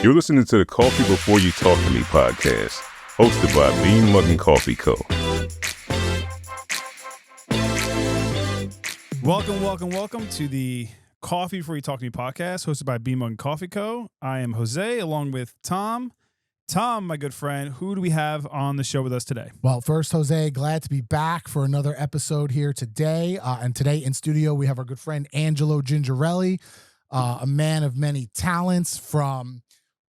You're listening to the Coffee Before You Talk to Me podcast, hosted by Bean Mug and Coffee Co. Welcome to the Coffee Before You Talk to Me podcast, hosted by Bean Mug and Coffee Co. I am Jose, along with Tom. Tom, my good friend, who do we have on the show with us today? Well, first, Jose, glad to be back for another episode here today. And today in studio, we have our good friend Angelo Gingerelli, a man of many talents, from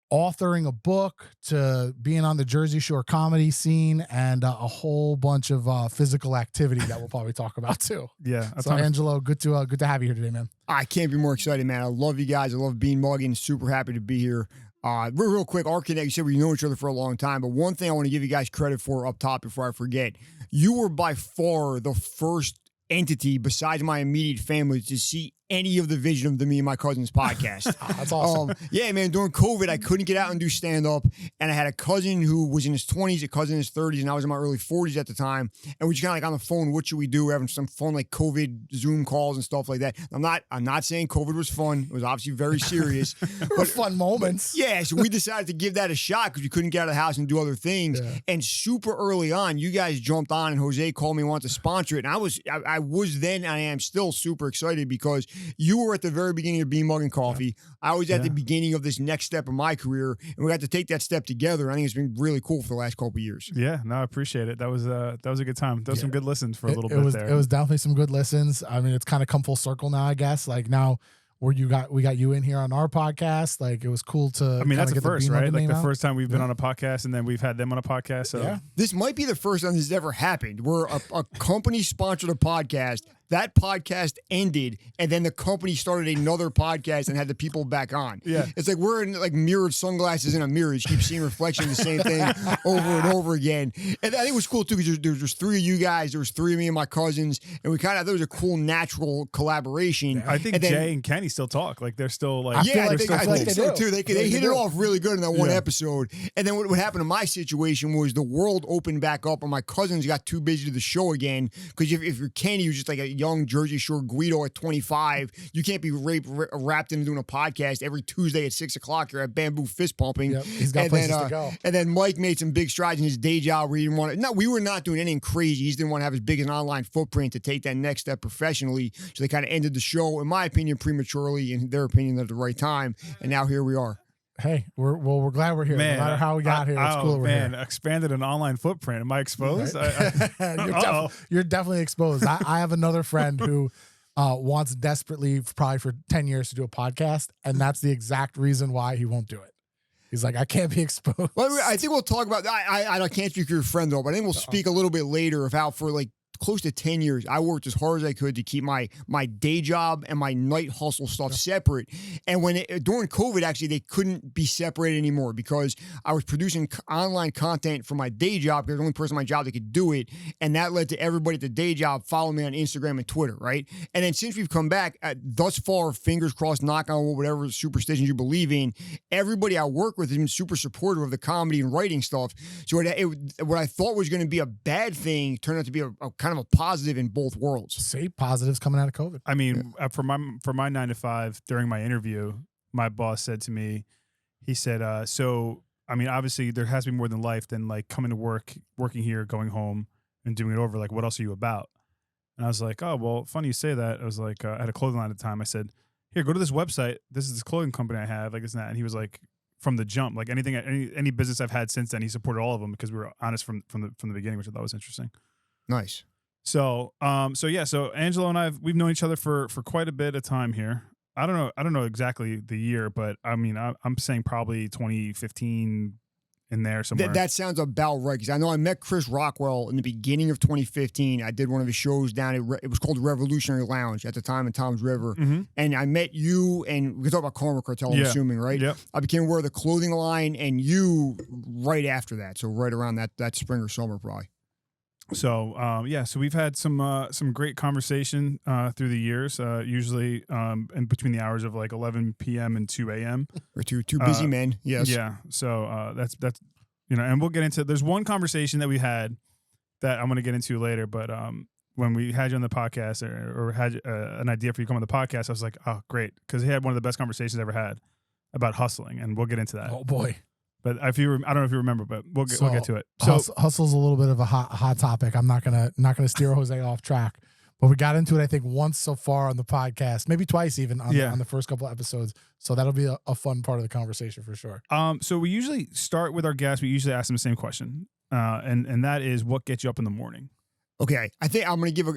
authoring a book to being on the Jersey Shore comedy scene, and a whole bunch of physical activity that we'll probably talk about too. Yeah. So Angelo, good to have you here today, man. I can't be more excited, man. I love you guys. I love Bean Mugging. Super happy to be here. Real quick, our connect, you said we know each other for a long time, but one thing I want to give you guys credit for up top before I forget, you were by far the first entity besides my immediate family to see any of the vision of the Me and My Cousins podcast. That's awesome. Yeah, man, during COVID, I couldn't get out and do stand-up, and I had a cousin who was in his 20s, a cousin in his 30s, and I was in my early 40s at the time, and we just kind of like on the phone, what should we do? We're having some fun, like COVID Zoom calls and stuff like that. I'm not saying COVID was fun. It was obviously very serious. But fun moments. Yeah, so we decided to give that a shot because we couldn't get out of the house and do other things. Yeah. And super early on, you guys jumped on, and Jose called me and wanted to sponsor it, and I was then, and I am still super excited because you were at the very beginning of Bean Mug and Coffee. I was at the beginning of this next step of my career, and we got to take that step together. I think it's been really cool for the last couple of years. Yeah, no, I appreciate it. That was a good time. That was some good listens for a little bit there. It was definitely some good listens. I mean, it's kind of come full circle now, I guess. Like now, where we got you in here on our podcast. Like it was cool to. I mean, that's the first, right? Like the out. First time we've been on a podcast, and then we've had them on a podcast. So yeah. This might be the first time this has ever happened, where a company sponsored a podcast. That podcast ended, and then the company started another podcast and had the people back on. Yeah, it's like we're in like mirrored sunglasses in a mirror. You keep seeing reflection of the same thing over and over again. And I think it was cool too because there's three of you guys, there was three of me and my cousins, and we kind of there was a cool natural collaboration. I think Jay and Kenny still talk. Like they're still like I think so too. They hit it off really good in that one episode. And then what happened in my situation was the world opened back up, and my cousins got too busy to the show again because if you're Kenny, you're just like a young Jersey Shore Guido at 25. You can't be wrapped into doing a podcast every Tuesday at 6 o'clock. You're at Bamboo Fist Pumping. Yep, he's got places to go. And then Mike made some big strides in his day job where he didn't want to. No, we were not doing anything crazy. He just didn't want to have as big an online footprint to take that next step professionally. So they kind of ended the show, in my opinion, prematurely, in their opinion, at the right time. And now here we are. Hey, we're glad we're here. Man, no matter how we got here, it's cool we're here. Expanded an online footprint. Am I exposed? Right? You're definitely exposed. I have another friend who wants desperately, probably for 10 years, to do a podcast, and that's the exact reason why he won't do it. He's like, I can't be exposed. Well, I think we'll talk about that. I can't speak for your friend, though, but I think we'll speak a little bit later of how for like close to 10 years, I worked as hard as I could to keep my day job and my night hustle stuff separate. And during COVID, actually, they couldn't be separated anymore because I was producing online content for my day job because the only person on my job that could do it. And that led to everybody at the day job following me on Instagram and Twitter, right? And then since we've come back, thus far, fingers crossed, knock on wood, whatever superstitions you believe in, everybody I work with has been super supportive of the comedy and writing stuff. So what I thought was going to be a bad thing turned out to be a kind of a positive in both worlds. See, positives coming out of COVID. I mean, for my 9 to 5 during my interview, my boss said to me, he said, so I mean, obviously there has to be more than life than like coming to work, working here, going home and doing it over. Like, what else are you about? And I was like, oh, well, funny you say that. I was like, I had a clothing line at the time. I said, here, go to this website. This is this clothing company I have, like this and that. And he was like, from the jump, like any business I've had since then, he supported all of them because we were honest from the beginning, which I thought was interesting. Nice. So Angelo and we've known each other for quite a bit of time here. I don't know exactly the year, but I mean, I'm saying probably 2015 in there somewhere. That sounds about right, because I know I met Chris Rockwell in the beginning of 2015. I did one of his shows down at, it was called Revolutionary Lounge at the time in Toms River. Mm-hmm. And I met you, and we can talk about Karma Cartel, I'm assuming, right? Yep. I became aware of the clothing line and you right after that. So right around that spring or summer probably. So, so we've had some great conversation through the years, usually in between the hours of like 11 p.m. and 2 a.m. We're two busy men, yes. Yeah, so that's and we'll get into, there's one conversation that we had that I'm going to get into later, but when we had you on the podcast or had an idea for you to come on the podcast, I was like, oh, great, because he had one of the best conversations I ever had. about hustling, and we'll get into that. Oh boy. But I don't know if you remember, but we'll get to it. So Hustle's a little bit of a hot topic. I'm not gonna steer Jose off track, but we got into it I think once so far on the podcast, maybe twice even on the first couple of episodes. So that'll be a fun part of the conversation for sure. So we usually start with our guests. We usually ask them the same question, and that is, what gets you up in the morning? Okay, I think I'm going to give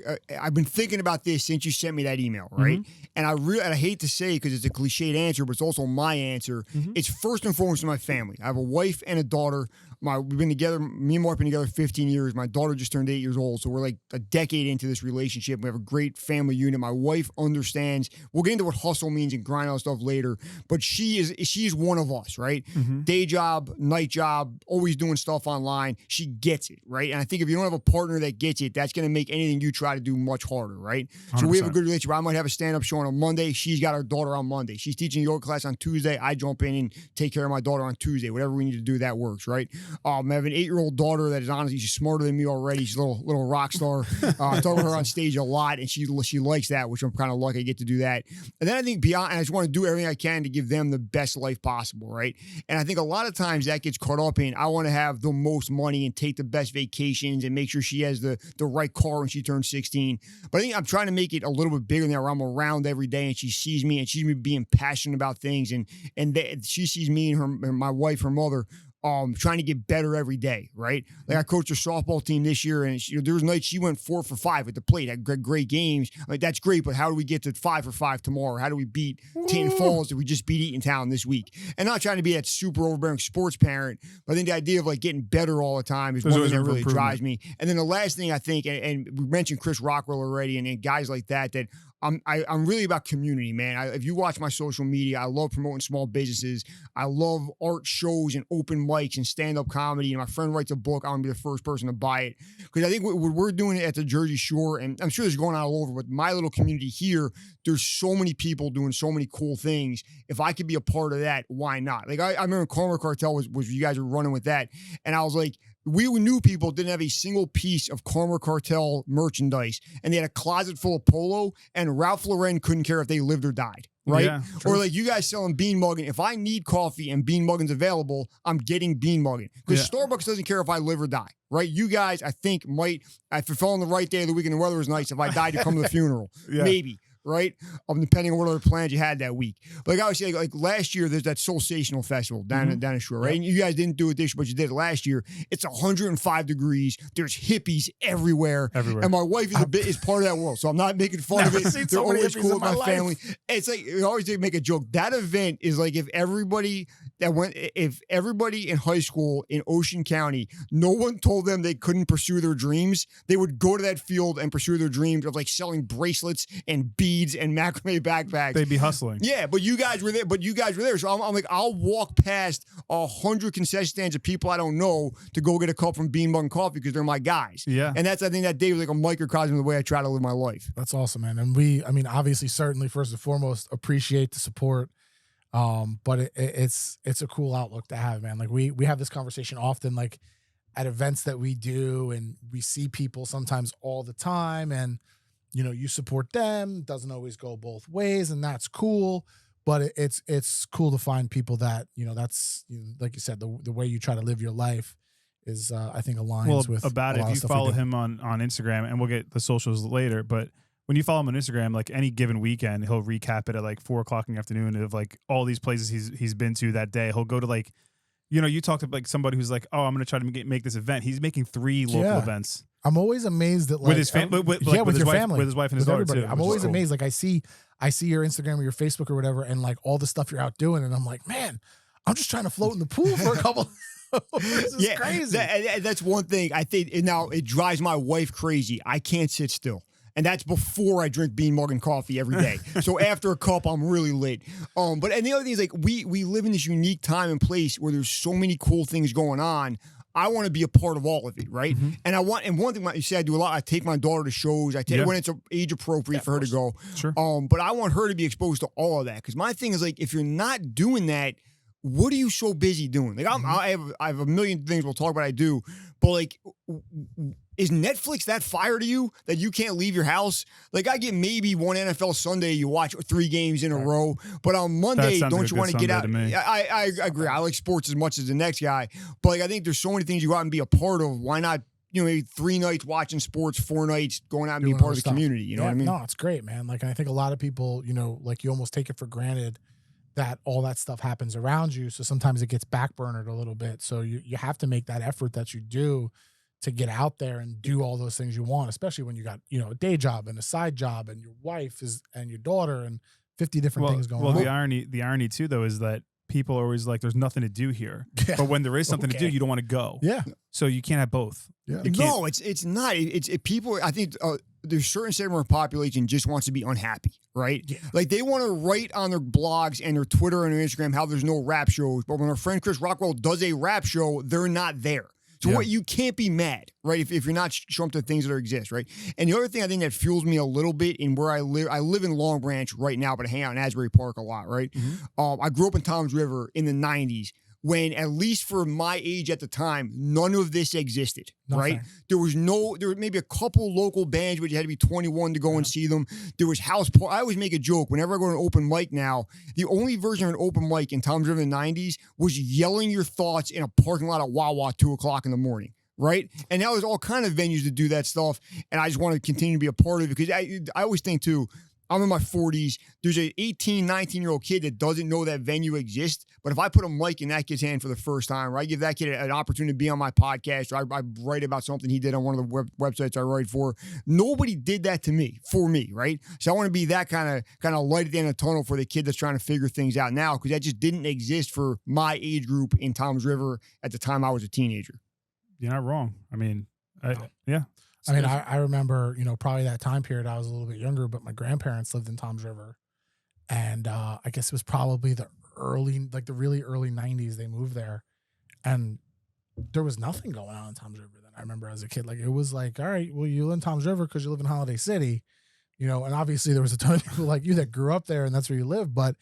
I've been thinking about this since you sent me that email, right? And I hate to say it because it's a cliched answer, but it's also my answer. It's first and foremost my family. I have a wife and a daughter. We've been together, me and Mark been together 15 years. My daughter just turned 8 years old. So we're like a decade into this relationship. We have a great family unit. My wife understands. We'll get into what hustle means and grind all stuff later. But she is one of us, right? Day job, night job, always doing stuff online. She gets it, right? And I think if you don't have a partner that gets it, that's going to make anything you try to do much harder, right? 100%. So we have a good relationship. I might have a stand-up show on a Monday. She's got her daughter on Monday. She's teaching yoga class on Tuesday. I jump in and take care of my daughter on Tuesday. Whatever we need to do, that works, right? I have an 8-year-old daughter that is honestly, she's smarter than me already. She's a little rock star. I talk with her on stage a lot, and she likes that, which I'm kind of lucky I get to do that. And then I think beyond, and I just want to do everything I can to give them the best life possible, right? And I think a lot of times that gets caught up in, I want to have the most money and take the best vacations and make sure she has the right car when she turns 16. But I think I'm trying to make it a little bit bigger than that, where I'm around every day and she sees me and she's me being passionate about things, and she sees me and my wife, her mother, trying to get better every day, right? Like I coached her softball team this year, and there was nights she went 4 for 5 at the plate, had great games. Like that's great, but how do we get to 5 for 5 tomorrow? How do we beat Tanton Falls that we just beat Eatontown this week? And not trying to be that super overbearing sports parent, but I think the idea of like getting better all the time is one thing that really drives me. And then the last thing I think, and we mentioned Chris Rockwell already, and guys like that I'm really about community, man. If you watch my social media, I love promoting small businesses. I love art shows and open mics and stand-up comedy. And my friend writes a book. I want to be the first person to buy it. Because I think what we're doing at the Jersey Shore, and I'm sure this is going on all over, but my little community here, there's so many people doing so many cool things. If I could be a part of that, why not? Like I remember Karma Cartel was you guys were running with that. And I was like, we knew people didn't have a single piece of Karma Cartel merchandise, and they had a closet full of polo, and Ralph Lauren couldn't care if they lived or died, right? Yeah, or like you guys selling bean mugging. If I need coffee and bean mugging's available, I'm getting bean mugging. Because Starbucks doesn't care if I live or die, right? You guys, I think, might, if it fell on the right day of the week and the weather was nice, if I died, to come to the funeral. Maybe. Right? Depending on what other plans you had that week. But like I was saying, like last year, there's that Soulsational Festival down in Shore, right? And you guys didn't do it this year, but you did it last year. It's 105 degrees. There's hippies everywhere. And my wife is part of that world. So I'm not making fun of it. They're always cool with my family. It's like, I always make a joke. That event is like if everybody in high school in Ocean County, no one told them they couldn't pursue their dreams, they would go to that field and pursue their dreams of like selling bracelets and beads and macrame backpacks. They'd be hustling. Yeah, but you guys were there. So I'm like, I'll walk past 100 concession stands of people I don't know to go get a cup from Bean Mug and Coffee because they're my guys. Yeah. And I think that day was like a microcosm of the way I try to live my life. That's awesome, man. And obviously, certainly, first and foremost, appreciate the support. But it's a cool outlook to have, man. Like we have this conversation often, like at events that we do, and we see people sometimes all the time, and you support them. Doesn't always go both ways, and that's cool. But it's cool to find people that that's like you said, the way you try to live your life is I think aligns with about it. If you follow him on Instagram, and we'll get the socials later, but when you follow him on Instagram, like any given weekend, he'll recap it at like 4:00 in the afternoon of like all these places he's been to that day. He'll go to like, you talked to like somebody who's like, oh, I'm going to try to make this event. He's making 3 local events. I'm always amazed that like with his family, with your family, with his wife and his daughter too. I'm always amazed. Like I see your Instagram or your Facebook or whatever, and like all the stuff you're out doing, and I'm like, man, I'm just trying to float in the pool for a couple. This is crazy. That's one thing I think. Now it drives my wife crazy. I can't sit still. And that's before I drink Bean Mug and Coffee every day. So after a cup, I'm really lit. And the other thing is like we live in this unique time and place where there's so many cool things going on. I want to be a part of all of it, right? And one thing you said, I do a lot. I take my daughter to shows. I take when it's age appropriate for her to go. Sure. But I want her to be exposed to all of that, because my thing is like, if you're not doing that, what are you so busy doing? Like I have a million things we'll talk about. I do, but like is Netflix that fire to you that you can't leave your house? Like, I get maybe one NFL Sunday you watch 3 games in a row, but on Monday, sounds don't like a you good want to get out? Sunday to me. I agree. I like sports as much as the next guy, but like, I think there's so many things you go out and be a part of. Why not? Maybe 3 nights watching sports, 4 nights going out and being part of the community. You know what I mean? No, it's great, man. Like, I think a lot of people, like you almost take it for granted that all that stuff happens around you. So sometimes it gets backburnered a little bit. So you have to make that effort that you do to get out there and do all those things you want, especially when you got, a day job and a side job and your wife and your daughter and 50 different things going on. Well, the irony too, though, is that people are always like, there's nothing to do here. Yeah. But when there is something to do, you don't want to go. Yeah. So you can't have both. Yeah. No, it's not. It's people, I think there's certain segment of the population just wants to be unhappy, right? Yeah. Like, they want to write on their blogs and their Twitter and their Instagram how there's no rap shows. But when our friend Chris Rockwell does a rap show, they're not there. So what, you can't be mad, right? If you're not showing up to things that exist, right? And the other thing I think that fuels me a little bit in where I live in Long Branch right now, but I hang out in Asbury Park a lot, right? Mm-hmm. I grew up in Toms River in the 90s. When, at least for my age at the time, none of this existed, right? There was maybe a couple local bands, but you had to be 21 to go and see them. There was house party. I always make a joke. Whenever I go to an open mic now, the only version of an open mic in Toms River in the 90s was yelling your thoughts in a parking lot at Wawa 2 o'clock in the morning. Right? And now there's all kind of venues to do that stuff. And I just want to continue to be a part of it because I always think too, I'm in my 40s. There's an 18, 19-year-old kid that doesn't know that venue exists. But if I put a mic in that kid's hand for the first time, or I give that kid an opportunity to be on my podcast, or I write about something he did on one of the websites I write for, nobody did that for me, right? So I want to be that kind of light at the end of the tunnel for the kid that's trying to figure things out now, because that just didn't exist for my age group in Toms River at the time I was a teenager. You're not wrong. I mean, yeah. I remember, probably that time period, I was a little bit younger, but my grandparents lived in Toms River. And I guess it was probably the really early 90s they moved there. And there was nothing going on in Toms River then. I remember as a kid, like, it was like, all right, well, you live in Toms River because you live in Holiday City, and obviously there was a ton of people like you that grew up there and that's where you live, but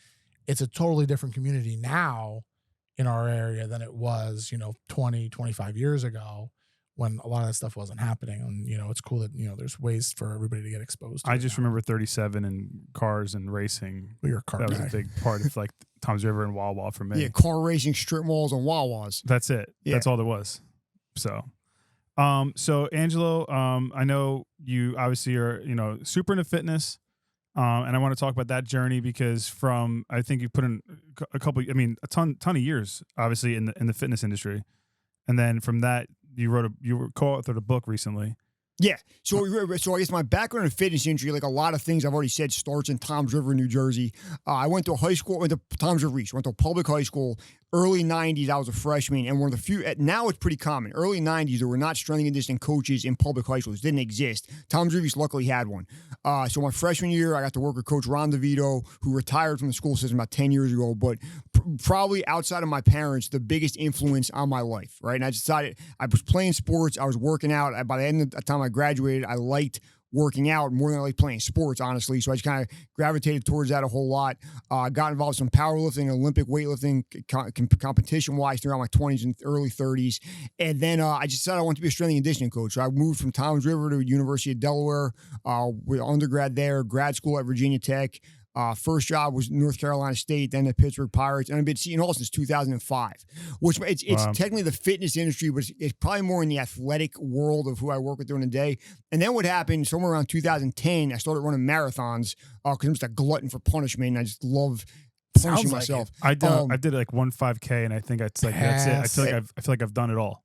it's a totally different community now in our area than it was, 20, 25 years ago, when a lot of that stuff wasn't happening. And, it's cool that, there's ways for everybody to get exposed to I just remember 37 and cars and racing. Well, you're a car That guy. was a big part of like Toms River and Wawa for me. Yeah, car racing, strip malls, and Wawas. That's it. Yeah. That's all there was. So Angelo, I know you obviously are, super into fitness. And I want to talk about that journey because I think you put in a ton of years, obviously in the fitness industry. And then from that, you co-authored a book recently. Yeah. So I guess my background in fitness industry, like a lot of things I've already said, starts in Toms River, New Jersey. I went to Toms River East, went to a public high school. Early 90s, I was a freshman, and one of the few, now it's pretty common. Early 90s, there were not strength and conditioning coaches in public high schools. It didn't exist. Toms River East luckily had one. So my freshman year, I got to work with Coach Ron DeVito, who retired from the school system about 10 years ago, but probably outside of my parents, the biggest influence on my life, right? And I decided, I was playing sports, I was working out. By the end of the time I graduated, I liked working out more than I like playing sports, honestly. So I just kind of gravitated towards that a whole lot. Got involved in some powerlifting, Olympic weightlifting competition-wise throughout my 20s and early 30s. And then I just decided I wanted to be a strength and conditioning coach. So I moved from Toms River to University of Delaware, with undergrad there, grad school at Virginia Tech. First job was North Carolina State, then the Pittsburgh Pirates, and I've been at Seton Hall since 2005. Which it's technically the fitness industry, but it's probably more in the athletic world of who I work with during the day. And then what happened somewhere around 2010, I started running marathons because I'm just a glutton for punishment, and I just love punishing myself. I did like 1 5K, and I think it's like that's it. I feel like I've done it all.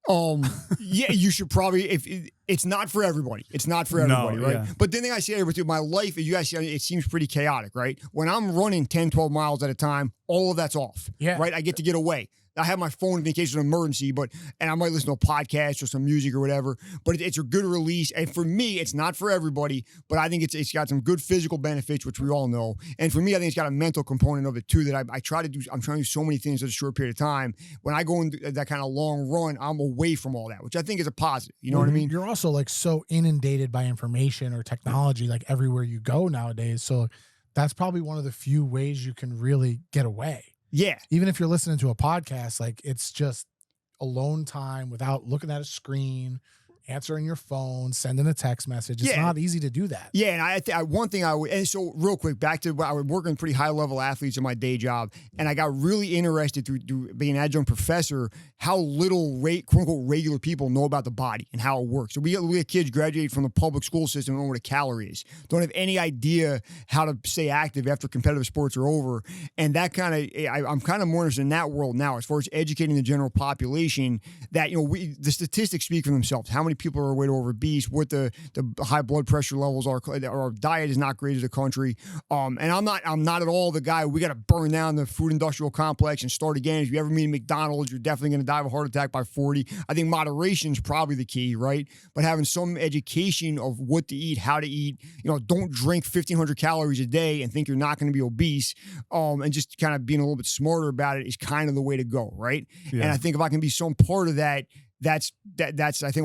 Yeah, you should probably. If it's not for everybody, it's not for everybody, right? Yeah. But the thing I say with my life, you guys, it seems pretty chaotic, right? When I'm running 10, 12 miles at a time, all of that's off. Yeah, right. I get to get away. I have my phone in case of an emergency, and I might listen to a podcast or some music or whatever, but it's a good release. And for me, it's not for everybody, but I think it's got some good physical benefits, which we all know. And for me, I think it's got a mental component of it too, that I try to do. I'm trying to do so many things in a short period of time. When I go into that kind of long run, I'm away from all that, which I think is a positive. You know what I mean? You're also like so inundated by information or technology, like everywhere you go nowadays. So that's probably one of the few ways you can really get away. Yeah. Even if you're listening to a podcast, like it's just alone time without looking at a screen, answering your phone, sending a text message. It's Yeah. not easy to do that. Yeah, and one thing I would, and so real quick, back to I was working with pretty high level athletes in my day job, and I got really interested through being an adjunct professor how little quote unquote regular people know about the body and how it works. So we have kids graduate from the public school system, don't know what a calorie is, don't have any idea how to stay active after competitive sports are over, and that kind of I'm kind of more interested in that world now as far as educating the general population that the statistics speak for themselves. How many people are overweight or obese? What the high blood pressure levels are. Our diet is not great as a country. And I'm not at all the guy. We got to burn down the food industrial complex and start again. If you ever meet McDonald's, you're definitely going to die of a heart attack by 40. I think moderation is probably the key, right? But having some education of what to eat, how to eat. Don't drink 1,500 calories a day and think you're not going to be obese. And just kind of being a little bit smarter about it is kind of the way to go, right? Yeah. And I think if I can be some part of that, that's I think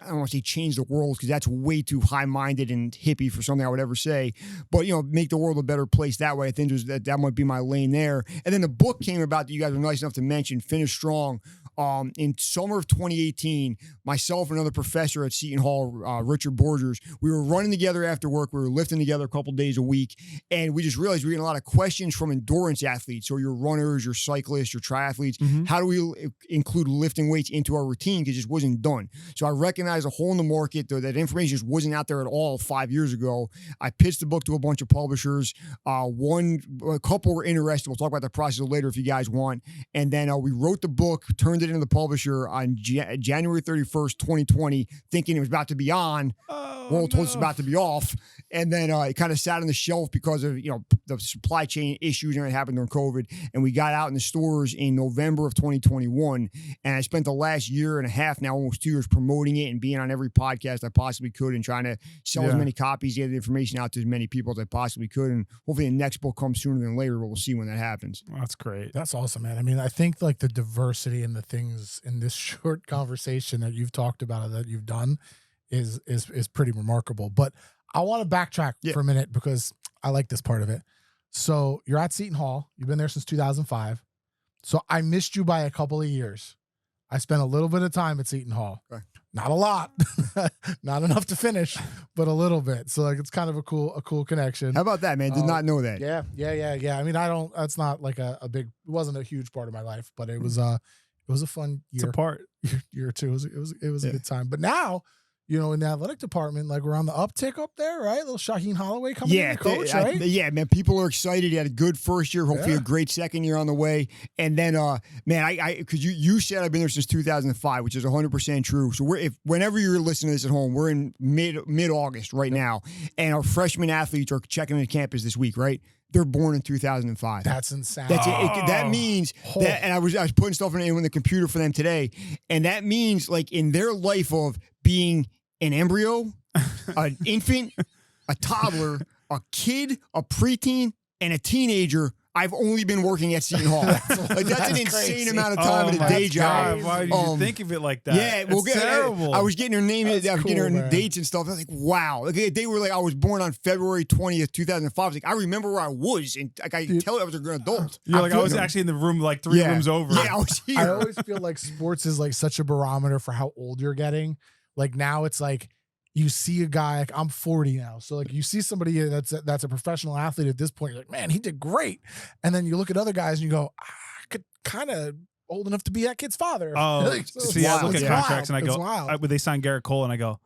I don't want to say change the world because that's way too high-minded and hippie for something I would ever say. But, make the world a better place that way. I think that might be my lane there. And then the book came about that you guys were nice enough to mention, Finish Strong. In summer of 2018, myself and another professor at Seton Hall, Richard Borgers, we were running together after work. We were lifting together a couple days a week. And we just realized we were getting a lot of questions from endurance athletes. So your runners, your cyclists, your triathletes. Mm-hmm. How do we include lifting weights into our routine? Because it just wasn't done. So I recognized a hole in the market. That information just wasn't out there at all 5 years ago. I pitched the book to a bunch of publishers. A couple were interested. We'll talk about the process later if you guys want. And then we wrote the book, turned it into the publisher on January 31st, 2020, thinking it was about to be on. Told it's about to be off. And then it kind of sat on the shelf because of, the supply chain issues that happened during COVID. And we got out in the stores in November of 2021. And I spent the last year and a half, now almost 2 years, promoting it and being on every podcast I possibly could and trying to sell as many copies, get the information out to as many people as I possibly could. And hopefully the next book comes sooner than later, but we'll see when that happens. That's great. That's awesome, man. I mean, I think like the diversity and the things in this short conversation that you've talked about, that you've done, is pretty remarkable. But I want to backtrack for a minute because I like this part of it. So you're at Seton Hall. You've been there since 2005. So I missed you by a couple of years. I spent a little bit of time at Seton Hall. Okay. Not a lot, not enough to finish, but a little bit. So like, it's kind of a cool connection. How about that, man? Did not know that. Yeah. I mean, that's not like a big, it wasn't a huge part of my life, but it was a fun year. It's a part. Year or two. It was a good time. But now, in the athletic department, like we're on the uptick up there, right? Little Shaheen Holloway coming in to coach, right? Man, people are excited. He had a good first year, hopefully a great second year on the way. And then, because you said I've been there since 2005, which is 100% true. So whenever you're listening to this at home, we're in mid-August right now, and our freshman athletes are checking into campus this week, right? They're born in 2005. That's insane. That's it. That means that, and I was putting stuff in the computer for them today, and that means like in their life of being an embryo, an infant, a toddler, a kid, a preteen, and a teenager, I've only been working at Seton Hall. That's an insane amount of time in a day job. Why did you think of it like that? Yeah, terrible. I was getting her name, I was getting her dates and stuff. I was like, wow. They were like, I was born on February 20th, 2005. I was like, I remember where I was, and I could tell I was an adult. You're like, I was actually in the room like 3 rooms over. Yeah, I was here. I always feel like sports is like such a barometer for how old you're getting. Like now it's like, you see a guy, like I'm 40 now. So like you see somebody that's a professional athlete at this point, you're like, man, he did great. And then you look at other guys and you go, I could kind of old enough to be that kid's father. Oh, like, see, I look at contracts and I go, would they sign Garrett Cole and I go,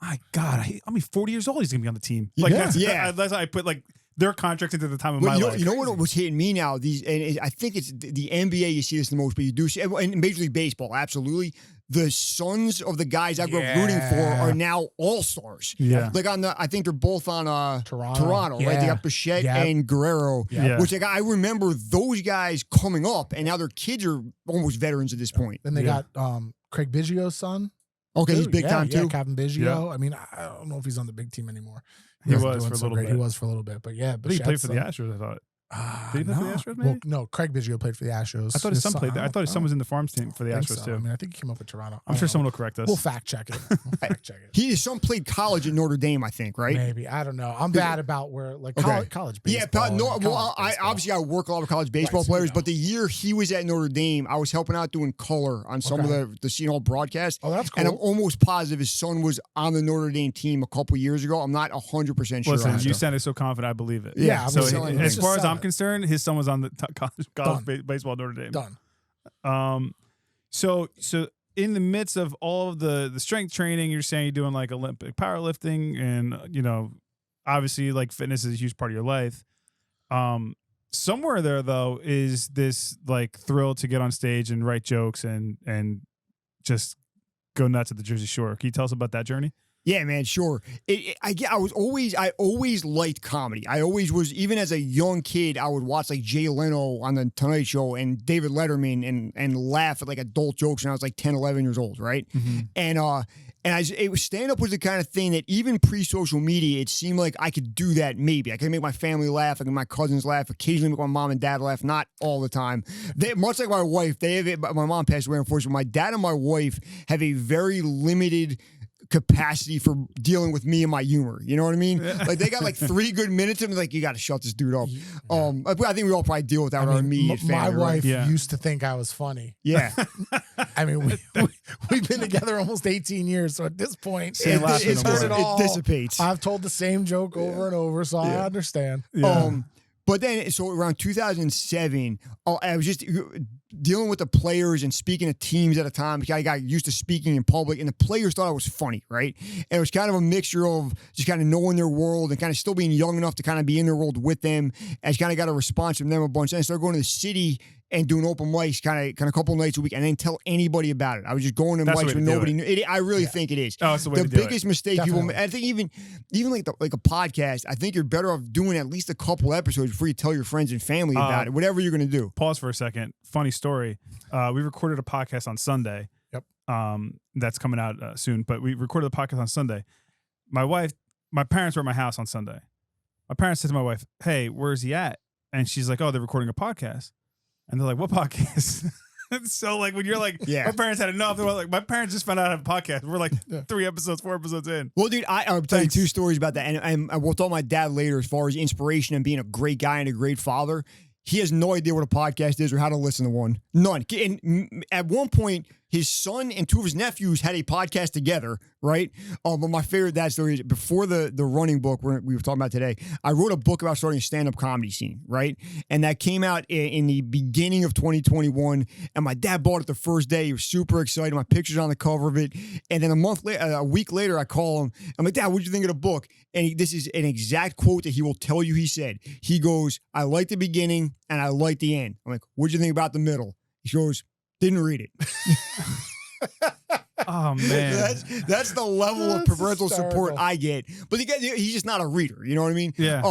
my God, I mean, 40 years old, he's going to be on the team. Like that's how I put like their contracts into the time of my life. You know what was hitting me now? I think it's the NBA, you see this the most, but you do see, and Major League Baseball, absolutely. The sons of the guys I grew up rooting for are now all-stars. Yeah. Like I think they're both on Toronto, right? They got Bichette and Guerrero, which like I remember those guys coming up, and now their kids are almost veterans at this point. Then they got Craig Biggio's son. Okay, he's big time too. Kevin Biggio. I mean, I don't know if he's on the big team anymore. He was for a little bit. He was for a little bit, but he played for the Astros, I thought. Did he play for the Astros, maybe? Well, no, Craig Biggio played for the Astros. I thought his son played there. I thought his son was in the farms team for the Astros, so. too. I mean, I think he came up with Toronto. I'm sure someone will correct us. We'll fact check it. His son played college at Notre Dame, I think, right? Maybe. I don't know. I'm bad about where, like, college baseball. Obviously, I work a lot with college baseball players, but the year he was at Notre Dame, I was helping out doing color on some of the CNL broadcasts. Oh, that's cool. And I'm almost positive his son was on the Notre Dame team a couple years ago. I'm not 100% sure. Listen, you sounded so confident, I believe it. Yeah. So as far as I'm it. concerned, his son was on the college baseball at Notre Dame. Done. So in the midst of all of the strength training, you're saying you're doing like Olympic powerlifting, and obviously like fitness is a huge part of your life. Somewhere there though is this like thrill to get on stage and write jokes and just go nuts at the Jersey Shore. Can you tell us about that journey? Yeah, man, sure. I always liked comedy. I always was, even as a young kid, I would watch like Jay Leno on the Tonight Show and David Letterman and laugh at like adult jokes when I was like 10, 11 years old, right? Mm-hmm. And stand-up was the kind of thing that even pre-social media, it seemed like I could do that maybe. I could make my family laugh, I could make my cousins laugh, occasionally make my mom and dad laugh, not all the time. Much like my wife, my mom passed away, unfortunately. My dad and my wife have a very limited capacity for dealing with me and my humor. You know what I mean? Like they got like 3 good minutes and like, you got to shut this dude up. I think we all probably deal with that with our immediate family. My wife right? used to think I was funny. Yeah. I mean, we've been together almost 18 years. So at this point, it dissipates. I've told the same joke over and over. So I understand. Yeah. But then, so around 2007, I was just dealing with the players and speaking to teams at a time. I got used to speaking in public, and the players thought I was funny, right? And it was kind of a mixture of just kind of knowing their world and kind of still being young enough to kind of be in their world with them. I just kind of got a response from them a bunch. And I started going to the city and doing open mics kind of a couple nights a week, and I didn't tell anybody about it. I was just going to mics when nobody knew. I really think it is. Oh, it's the way to do biggest mistake people make. I think even like a podcast, I think you're better off doing at least a couple episodes before you tell your friends and family about it, whatever you're going to do. Pause for a second. Funny story. We recorded a podcast on Sunday. Yep. That's coming out soon, but we recorded the podcast on Sunday. My parents were at my house on Sunday. My parents said to my wife, "Hey, where's he at?" And she's like, "Oh, they're recording a podcast." And they're like, "What podcast?" So like when you're like, my parents had enough. They were like, my parents just found out I have a podcast. We're like 4 episodes in. Well, dude, I'll tell you 2 stories about that. And we'll talk my dad later as far as inspiration and being a great guy and a great father. He has no idea what a podcast is or how to listen to one. None. And at one point, his son and 2 of his nephews had a podcast together, right? But my favorite dad story is before the running book we were talking about today, I wrote a book about starting a stand-up comedy scene, right? And that came out in the beginning of 2021. And my dad bought it the first day. He was super excited. My picture's on the cover of it. And then a week later, I call him. I'm like, "Dad, what'd you think of the book?" And this is an exact quote that he will tell you he said. He goes, "I like the beginning and I like the end." I'm like, "What'd you think about the middle?" He goes, "Didn't read it." Oh man, that's the level of parental support I get. But he's just not a reader. You know what I mean? Yeah.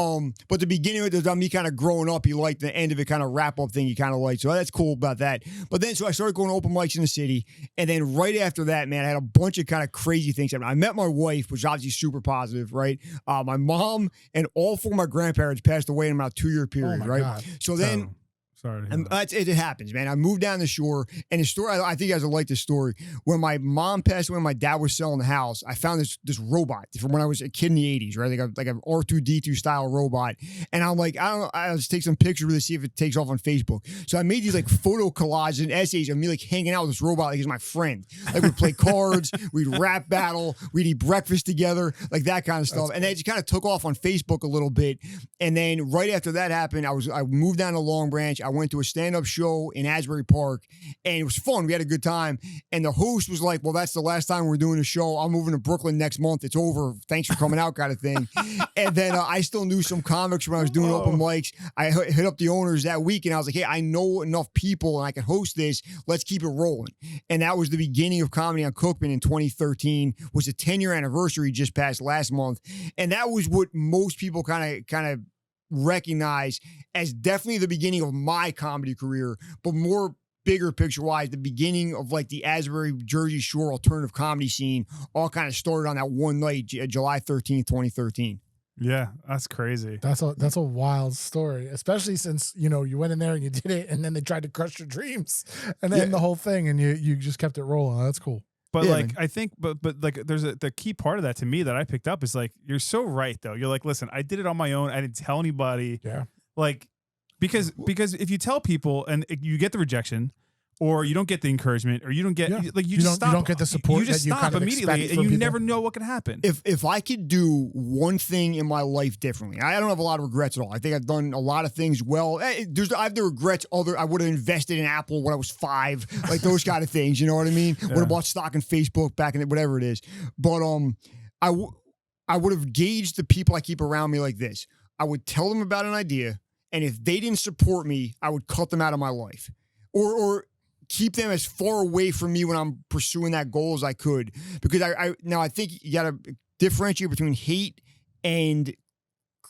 But the beginning of it, me kind of growing up, he liked the end of it, kind of wrap up thing. He kind of liked. So that's cool about that. But then, so I started going to open mics in the city, and then right after that, man, I had a bunch of kind of crazy things happen. I met my wife, which is obviously super positive, right? My mom and all 4 of my grandparents passed away in about a 2-year period, right? God. So then. Sorry. It happens, man. I moved down the shore, and the story, I think you guys will like this story. When my mom passed away, my dad was selling the house. I found this robot from when I was a kid in the 80s, right? Like an R2D2 style robot. And I'm like, I don't know, I'll just take some pictures with it, see if it takes off on Facebook. So I made these like photo collages and essays of me like hanging out with this robot like he's my friend. Like we'd play cards, we'd rap battle, we'd eat breakfast together, like that kind of stuff. And it just kind of took off on Facebook a little bit. And then right after that happened, I moved down to Long Branch. I went to a stand-up show in Asbury Park, and it was fun. We had a good time. And the host was like, "Well, that's the last time we're doing a show. I'm moving to Brooklyn next month. It's over. Thanks for coming out," kind of thing. And then I still knew some comics when I was doing open mics. I hit up the owners that week, and I was like, "Hey, I know enough people, and I can host this. Let's keep it rolling." And that was the beginning of Comedy on Cookman in 2013. Was a 10-year anniversary just passed last month. And that was what most people kind of recognize as definitely the beginning of my comedy career, but more bigger picture wise, the beginning of like the Asbury Jersey Shore alternative comedy scene all kind of started on that one night, July 13th, 2013. Yeah, that's crazy. That's a wild story, especially since you went in there and you did it, and then they tried to crush your dreams, and then the whole thing, and you just kept it rolling. That's cool. But Yeah, like, man. I think, but like, there's the key part of that to me that I picked up is like, you're so right though. You're like, listen, I did it on my own. I didn't tell anybody. Yeah. Like, because if you tell people and you get the rejection, or you don't get the encouragement, or you don't get like you just stop. You don't get the support. You just that you stop kind of immediately, expect and from you people. never know what can happen. If I could do one thing in my life differently, I don't have a lot of regrets at all. I think I've done a lot of things well. I have the regrets. I would have invested in Apple when I was 5, like those kind of things. You know what I mean? Would have bought stock in Facebook back in whatever it is. But I would have gauged the people I keep around me like this. I would tell them about an idea, and if they didn't support me, I would cut them out of my life, or keep them as far away from me when I'm pursuing that goal as I could. Because I think you got to differentiate between hate and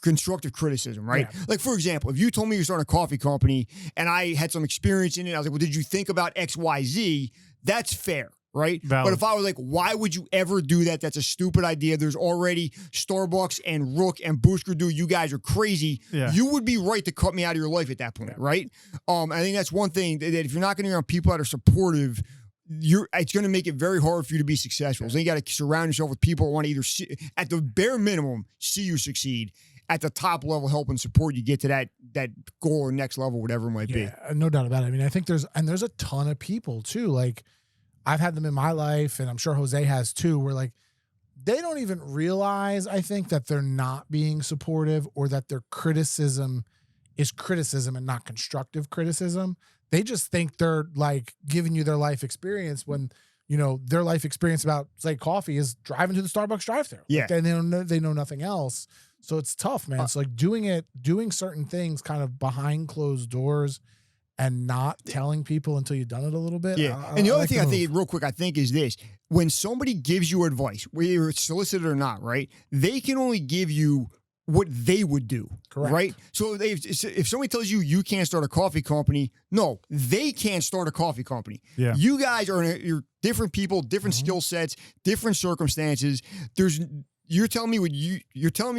constructive criticism, right? Yeah. Like, for example, if you told me you're starting a coffee company and I had some experience in it, I was like, well, did you think about X, Y, Z? That's fair. Right. Valid. But if I was like, why would you ever do that? That's a stupid idea. There's already Starbucks and Rook and Boosker Do. You guys are crazy. Yeah. You would be right to cut me out of your life at that point. Right. I think that's one thing that if you're not going to be around people that are supportive, it's going to make it very hard for you to be successful. So you got to surround yourself with people who want to either see, at the bare minimum, see you succeed. At the top level, help and support you get to that goal or next level, whatever it might be. No doubt about it. I mean, I think there's a ton of people too. Like, I've had them in my life, and I'm sure Jose has too, where like they don't even realize, I think, that they're not being supportive, or that their criticism is criticism and not constructive criticism. They just think they're like giving you their life experience when, their life experience about, say, coffee is driving to the Starbucks drive-thru. Yeah. Like, they know nothing else. So it's tough, man. It's like doing certain things kind of behind closed doors and not telling people until you've done it a little bit. Yeah. And the other thing I think, real quick, I think is this. When somebody gives you advice, whether it's solicited or not, right, they can only give you what they would do. Correct. Right? So if somebody tells you can't start a coffee company, no, they can't start a coffee company. Yeah. You guys you're different people, different skill sets, different circumstances. You're telling me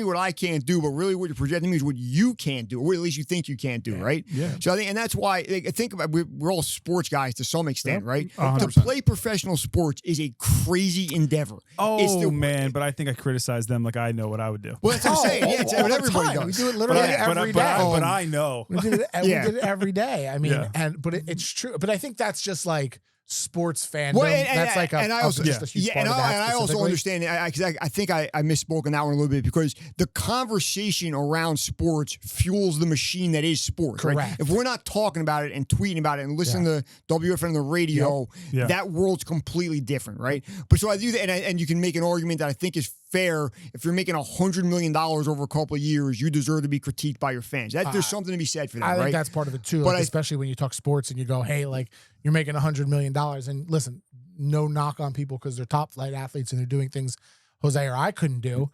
what I can't do, but really what you're projecting me is what you can't do, or at least you think you can't do, right? Yeah. So I think, and that's why I think about we're all sports guys to some extent, right? 100%. To play professional sports is a crazy endeavor. Oh man, but I think I criticize them like I know what I would do. Well, that's what I'm saying. Yeah, it's what everybody does. We do it literally every day. But I know. We did it every day. I mean, Yeah. but it's true. But I think that's just like sports fandom. Well, That's like and I also just a huge part of that. and I also specifically. understand because I think I misspoke on that one a little bit, because the conversation around sports fuels the machine that is sports. Right? Correct. If we're not talking about it and tweeting about it and listening to WFN on the radio, Yep. that world's completely different, right? But so I do that, and you can make an argument that I think is fair. If you're making $100 million over a couple of years, you deserve to be critiqued by your fans. There's something to be said for that, I right? think that's part of it too. But Like, especially when you talk sports and you go, hey, like you're making $100 million. And listen, no knock on people because they're top flight athletes and they're doing things Jose or I couldn't do.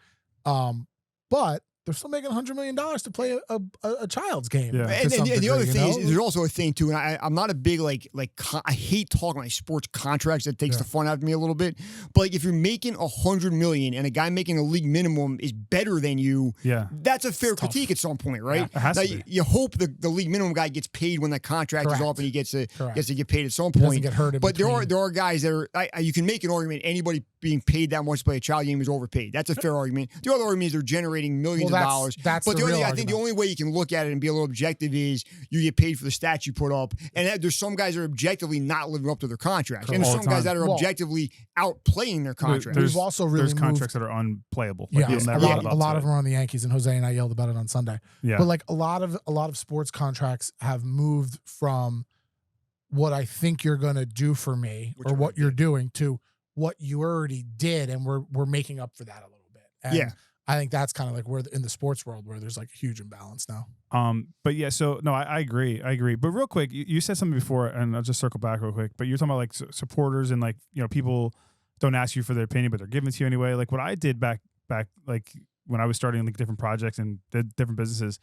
But they're still making $100 million to play a child's game. Yeah. to And some the degree, other you thing know? is, there's also a thing too, and I'm not a big I hate talking like sports contracts. That takes the fun out of me a little bit. But like if you're making $100 million and a guy making a league minimum is better than you, Yeah. that's a fair It's tough. critique at some point, right? Yeah, it has Now, to be. you hope the league minimum guy gets paid when that contract is Correct. off and he gets to Correct. get paid at some He doesn't point. get hurt in But between. there are guys that are you can make an argument anybody being paid that much to play a child game is overpaid. That's a fair argument. The other argument is they're generating millions of dollars. That's But the real I think the only way you can look at it and be a little objective is you get paid for the stats you put up. And there's some guys that are objectively not living up to their contracts. And All there's the some guys time. that are Well, objectively outplaying their contracts. We've also really there's moved- contracts that are unplayable. Yeah, you'll a never lot, live up a lot to of it. them are on the Yankees, and Jose and I yelled about it on Sunday. Yeah. But like a lot of sports contracts have moved from what I think you're going to do for me or what you're doing to what you already did, and we're making up for that a little bit. And Yeah. I think that's kind of like where in the sports world where there's like a huge imbalance now. But yeah, so no, I agree. But real quick, you said something before, and I'll just circle back real quick. But you're talking about like supporters and like, people don't ask you for their opinion, but they're giving it to you anyway. Like what I did back like when I was starting like different projects and did different businesses,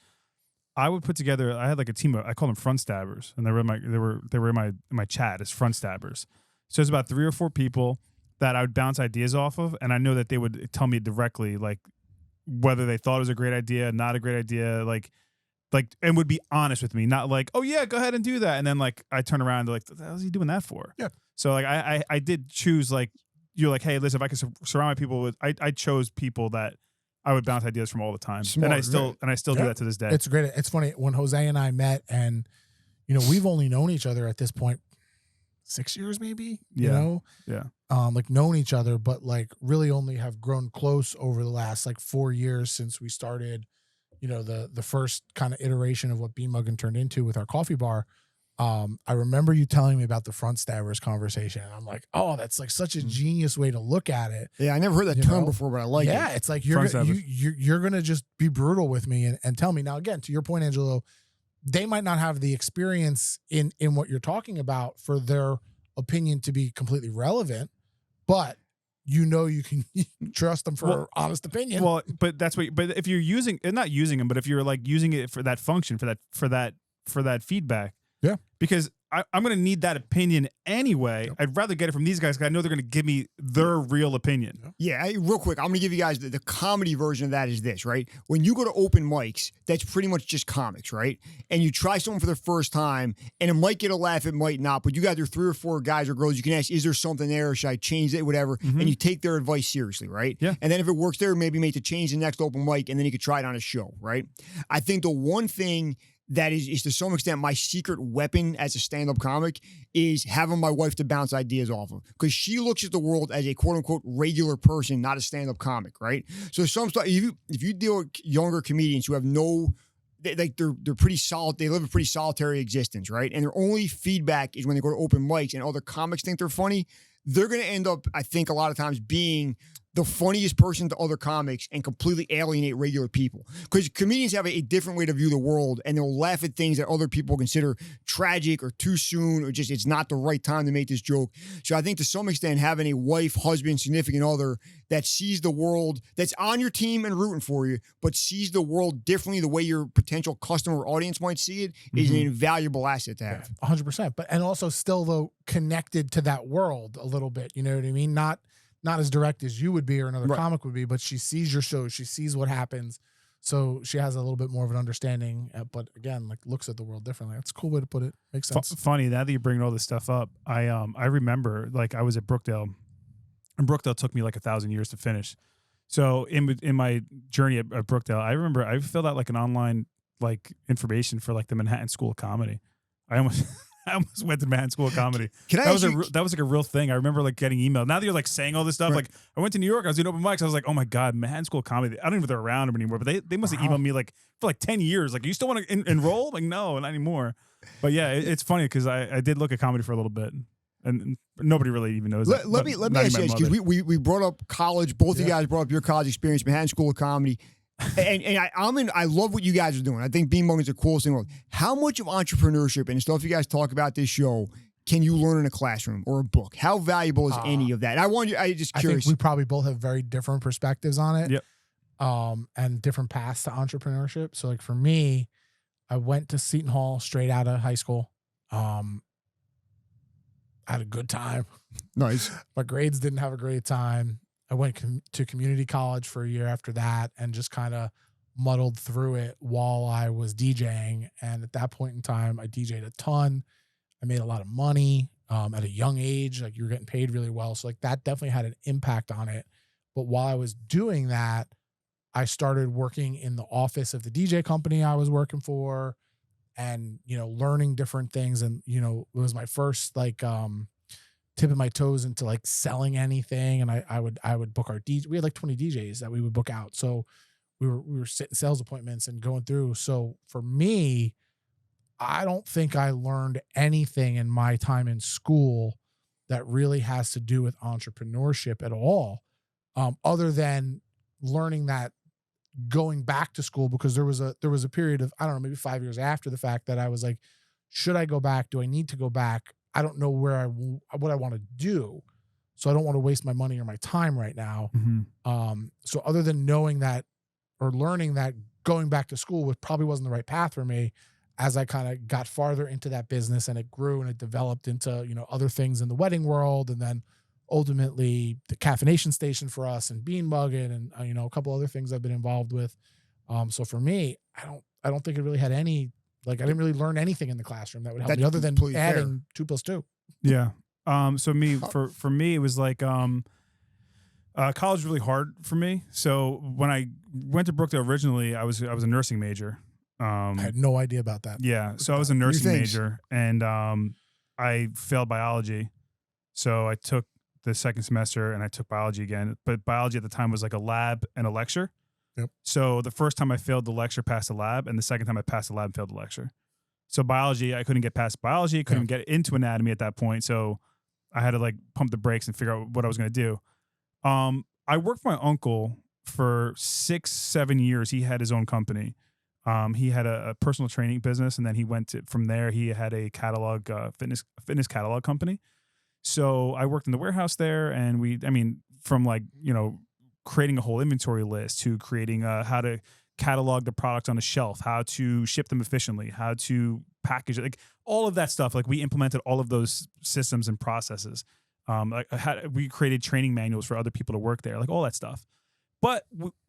I would put together. I had like a team of, I call them front stabbers, and they were in my chat as front stabbers. So it's about 3 or 4 people that I would bounce ideas off of, and I know that they would tell me directly like whether they thought it was a great idea, not a great idea, and would be honest with me, not like, oh yeah, go ahead and do that. And then like I turn around and they're like, what the hell is he doing that for? Yeah. So like I did choose, like, you're like, hey, listen, if I could surround my people with, I chose people that I would bounce ideas from all the time. Smart, and I still do that to this day. It's great. It's funny when Jose and I met, and we've only known each other at this point 6 years, maybe. Yeah. Like known each other, but like really only have grown close over the last like 4 years since we started. The first kind of iteration of what Bean Muggin turned into with our coffee bar. I remember you telling me about the front stabbers conversation, and I'm like, oh, that's like such a genius way to look at it. Yeah, I never heard that term before, but I like it. Yeah, it's like you're gonna just be brutal with me and tell me. Now, again, to your point, Angelo, they might not have the experience in what you're talking about for their opinion to be completely relevant, but you can trust them for honest opinion. Well, but that's what. But if you're not using them, but if you're like using it for that function, for that feedback. Yeah. Because I'm going to need that opinion anyway. Yep. I'd rather get it from these guys because I know they're going to give me their real opinion. Yeah, real quick, I'm going to give you guys the comedy version of that is this, right? When you go to open mics, that's pretty much just comics, right? And you try something for the first time, and it might get a laugh, it might not, but you got there 3 or 4 guys or girls you can ask, is there something there? Should I change it? Whatever. Mm-hmm. And you take their advice seriously, right? Yeah. And then if it works there, maybe make the change the next open mic, and then you could try it on a show, right? I think the one thing that is to some extent my secret weapon as a stand-up comic is having my wife to bounce ideas off of, because she looks at the world as a quote-unquote regular person, not a stand-up comic, right? So if you deal with younger comedians who have they're pretty solid, they live a pretty solitary existence, right? And their only feedback is when they go to open mics and other comics think they're funny, they're going to end up, I think, a lot of times being the funniest person to other comics and completely alienate regular people. Because comedians have a different way to view the world, and they'll laugh at things that other people consider tragic or too soon, or just it's not the right time to make this joke. So I think to some extent having a wife, husband, significant other that sees the world, that's on your team and rooting for you, but sees the world differently the way your potential customer or audience might see it, is an invaluable asset to have. 100%. And also still, though, connected to that world a little bit. You know what I mean? Not as direct as you would be or another comic would be, but she sees your show, she sees what happens, so she has a little bit more of an understanding. But again, like looks at the world differently. That's a cool way to put it. Makes sense. Funny now that you're bringing all this stuff up. I remember like I was at Brookdale, and Brookdale took me like 1,000 years to finish. So in my journey at Brookdale, I remember I filled out like an online like information for like the Manhattan School of Comedy. I almost went to Manhattan School of Comedy. That was like a real thing. I remember like getting emailed. Now that you're like saying all this stuff, like I went to New York, I was doing open mics. I was like, oh my God, Manhattan School of Comedy. I don't even know if they're around anymore, but they must have emailed me like for like 10 years. Like, you still want to enroll? Like, no, not anymore. But yeah, it's funny because I did look at comedy for a little bit. And nobody really even knows. Let me ask you this, because we brought up college. Both of you guys brought up your college experience, Manhattan School of Comedy. And I love what you guys are doing. I think Bean Muggin is the coolest thing in the world. How much of entrepreneurship and stuff you guys talk about this show can you learn in a classroom or a book? How valuable is any of that? I just curious. I think we probably both have very different perspectives on it. Yep. And different paths to entrepreneurship. So like for me, I went to Seton Hall straight out of high school. I had a good time. Nice. My grades didn't have a great time. I went to community college for a year after that and just kind of muddled through it while I was DJing. And at that point in time, I DJ'd a ton. I made a lot of money at a young age. Like, you were getting paid really well. So like that definitely had an impact on it. But while I was doing that, I started working in the office of the DJ company I was working for and, learning different things. And, it was my first like, tipping my toes into like selling anything. And I would book our DJ. We had like 20 DJs that we would book out. So we were sitting sales appointments and going through. So for me, I don't think I learned anything in my time in school that really has to do with entrepreneurship at all. Other than learning that going back to school, because there was a period of, I don't know, maybe 5 years after the fact that I was like, should I go back? Do I need to go back? I don't know what I want to do. So I don't want to waste my money or my time right now. Mm-hmm. So other than knowing that or learning that going back to school probably wasn't the right path for me, as I kind of got farther into that business and it grew and it developed into, other things in the wedding world and then ultimately the caffeination station for us and bean mugging and a couple other things I've been involved with. So for me, I don't think it really had any, like, I didn't really learn anything in the classroom that would help me other than adding 2 + 2. Yeah. So for me, it was like, college was really hard for me. So when I went to Brookdale originally, I was a nursing major. I had no idea about that. Yeah. So I was a nursing major, and I failed biology. So I took the second semester and I took biology again. But biology at the time was like a lab and a lecture. Yep. So the first time I failed the lecture, passed the lab, and the second time I passed the lab, failed the lecture. So biology, I couldn't get past biology. I couldn't get into anatomy at that point. So I had to like pump the brakes and figure out what I was going to do. I worked for my uncle for 6-7 years. He had his own company. He had a personal training business, and then he went from there. He had a catalog, fitness catalog company. So I worked in the warehouse there, and from like, creating a whole inventory list to creating how to catalog the products on the shelf, how to ship them efficiently, how to package it, like all of that stuff. Like we implemented all of those systems and processes. We created training manuals for other people to work there, like all that stuff. But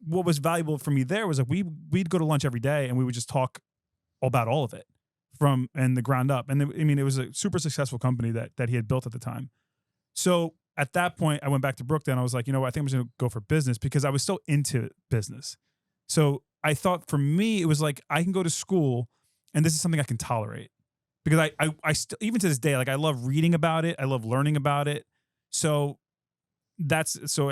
what was valuable for me there was like we'd go to lunch every day and we would just talk about all of it from the ground up. And it was a super successful company that he had built at the time. So at that point, I went back to Brookdale and I was like, I think I'm just going to go for business because I was still into business. So I thought for me, it was like, I can go to school and this is something I can tolerate because I still, even to this day, like I love reading about it. I love learning about it. So I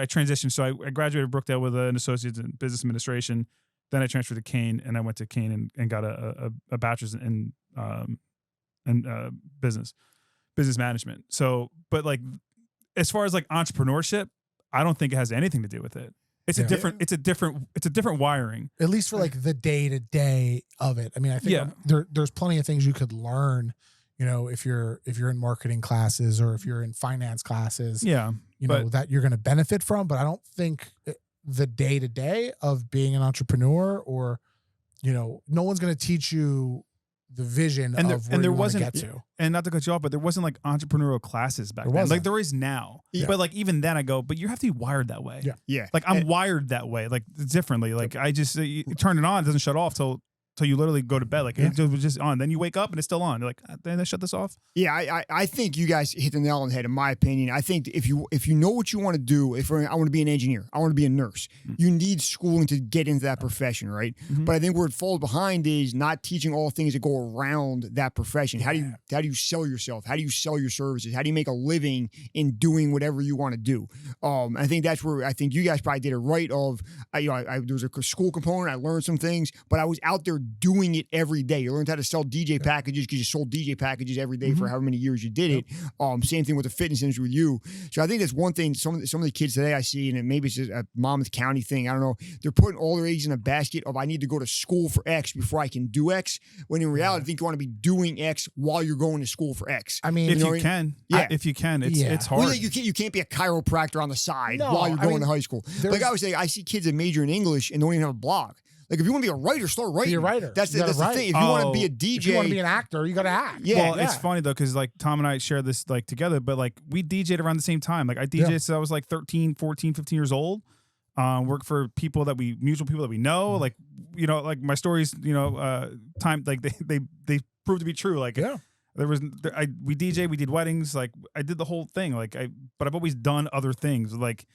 transitioned. So I graduated Brookdale with an associate's in business administration. Then I transferred to Kane and I went to Kane and got a bachelor's in business management. So, but like, as far as like entrepreneurship, I don't think it has anything to do with it. It's a different wiring. At least for like the day to day of it. I mean, I think there's plenty of things you could learn, if you're in marketing classes or if you're in finance classes, that you're going to benefit from. But I don't think the day to day of being an entrepreneur or, no one's going to teach you the vision of where you want to get to. And not to cut you off, but there wasn't like entrepreneurial classes back then. Like there is now. Yeah. But like even then I go, but you have to be wired that way. Yeah. Yeah. Like I'm wired that way, like differently. Like I just you turn it on, it doesn't shut off till you literally go to bed. Like it was just on. Then you wake up and it's still on. You're like, did I shut this off? Yeah, I think you guys hit the nail on the head, in my opinion. I think if you know what you want to do, I want to be an engineer, I want to be a nurse, you need schooling to get into that profession, right? Mm-hmm. But I think where it falls behind is not teaching all things that go around that profession. How do you sell yourself? How do you sell your services? How do you make a living in doing whatever you want to do? I think that's where I think you guys probably did it right. There was a school component. I learned some things, but I was out there doing it every day. You learned how to sell DJ packages because you sold DJ packages every day for however many years you did it. Same thing with the fitness industry with you. So I think that's one thing. Some of the kids today I see, and maybe it's just a Monmouth County thing, I don't know, they're putting all their eggs in a basket of I need to go to school for X before I can do X. When in reality, I think you want to be doing X while you're going to school for X. I mean, if you can, it's hard. Well, you can't be a chiropractor on the side while you're going to high school. Like I would say, I see kids that major in English and don't even have a blog. Like if you want to be a writer, start writing. Be a writer. That's the thing. If you want to be a DJ, if you want to be an actor, you got to act. Yeah. Well, it's funny though because like Tom and I share this like together, but like we DJ'd around the same time. Like I DJ'd since I was like 13, 14, 15 years old. Work for mutual people that we know. Like like my stories. Time like they proved to be true. Like we DJ, we did weddings. Like I did the whole thing. But I've always done other things. Like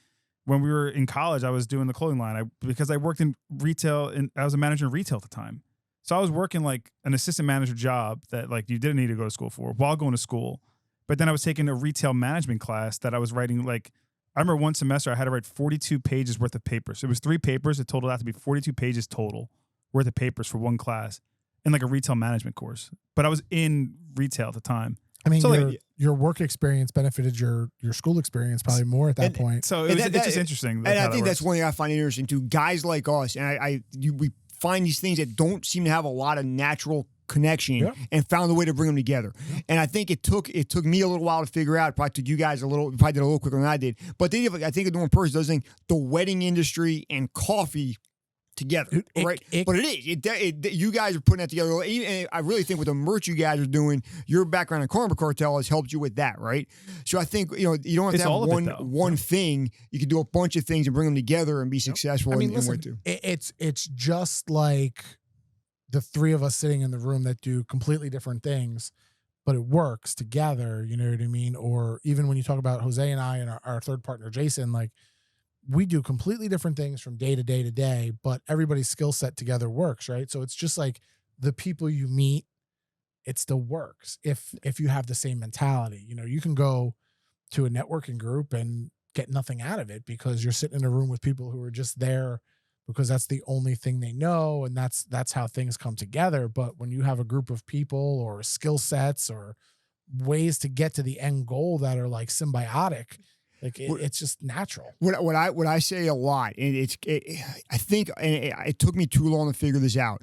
when we were in college, I was doing the clothing line because I worked in retail and I was a manager in retail at the time. So I was working like an assistant manager job that like you didn't need to go to school for while going to school. But then I was taking a retail management class that I was writing. Like I remember one semester I had to write 42 pages worth of papers. It was 3 papers. It totaled out to be 42 pages total worth of papers for one class in like a retail management course. But I was in retail at the time. I mean, so your work experience benefited your school experience probably more at that point. So it's just interesting. And I think that's one thing I find interesting too. Guys like us, and we find these things that don't seem to have a lot of natural connection and found a way to bring them together. And I think it took me a little while to figure out. It probably took you guys probably did a little quicker than I did. But I think the one person does think the wedding industry and coffee together, right? But you guys are putting that together. And I really think with the merch you guys are doing, your background in Karma Cartel has helped you with that, right? So I think, you don't have to have one thing. You can do a bunch of things and bring them together and be successful. I mean, in listen, what to. It's just like the three of us sitting in the room that do completely different things, but it works together. You know what I mean? Or even when you talk about Jose and I and our third partner, Jason, like, we do completely different things from day to day to day, but everybody's skill set together works, right? So it's just like the people you meet, it still works if you have the same mentality. You can go to a networking group and get nothing out of it because you're sitting in a room with people who are just there because that's the only thing they know, and that's how things come together. But when you have a group of people or skill sets or ways to get to the end goal that are like symbiotic, like it's just natural. What I say a lot, and I think, and it took me too long to figure this out.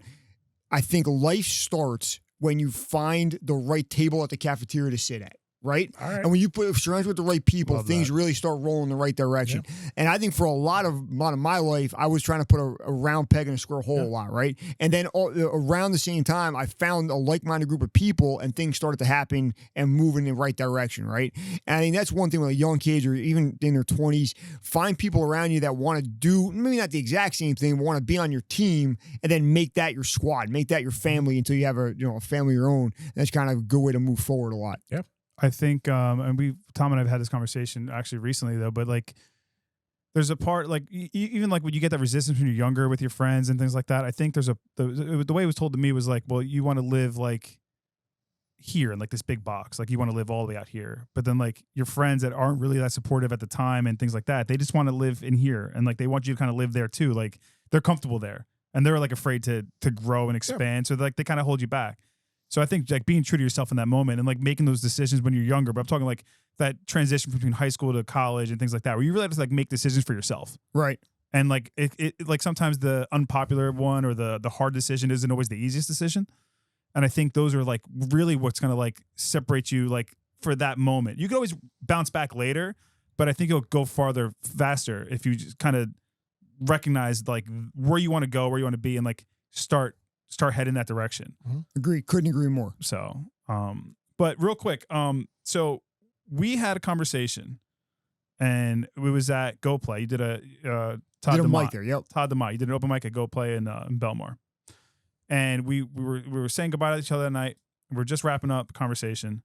I think life starts when you find the right table at the cafeteria to sit at. Right? All right. And when you put surrounded with the right people, things really start rolling in the right direction. Yeah. And I think for a lot of my life, I was trying to put a round peg in a square hole a lot, right? And then around the same time, I found a like-minded group of people, and things started to happen and move in the right direction, right? And I think that's one thing with young kids or even in their 20s, find people around you that want to do maybe not the exact same thing, but want to be on your team, and then make that your squad, make that your family until you have a family of your own. And that's kind of a good way to move forward a lot. Yep. I think, and Tom and I've had this conversation actually recently though, but like, there's a part like even like when you get that resistance when you're younger with your friends and things like that. I think there's the way it was told to me was like, well, you want to live like here in like this big box, like you want to live all the way out here, but then like your friends that aren't really that supportive at the time and things like that, they just want to live in here, and like they want you to kind of live there too. Like they're comfortable there, and they're like afraid to grow and expand, so like they kind of hold you back. So I think like being true to yourself in that moment and like making those decisions when you're younger, but I'm talking like that transition between high school to college and things like that, where you really have to like make decisions for yourself. Right. And like it like sometimes the unpopular one or the hard decision isn't always the easiest decision. And I think those are like really what's going to like separate you like for that moment. You can always bounce back later, but I think you'll go farther faster if you just kind of recognize like where you want to go, where you want to be, and like start heading that direction. Agree. Couldn't agree more. So, but real quick, so we had a conversation, and it was at Go Play. You did a Todd mic there. Yep. Todd DeMott. You did an open mic at Go Play in Belmar, and we were saying goodbye to each other that night. We're just wrapping up the conversation,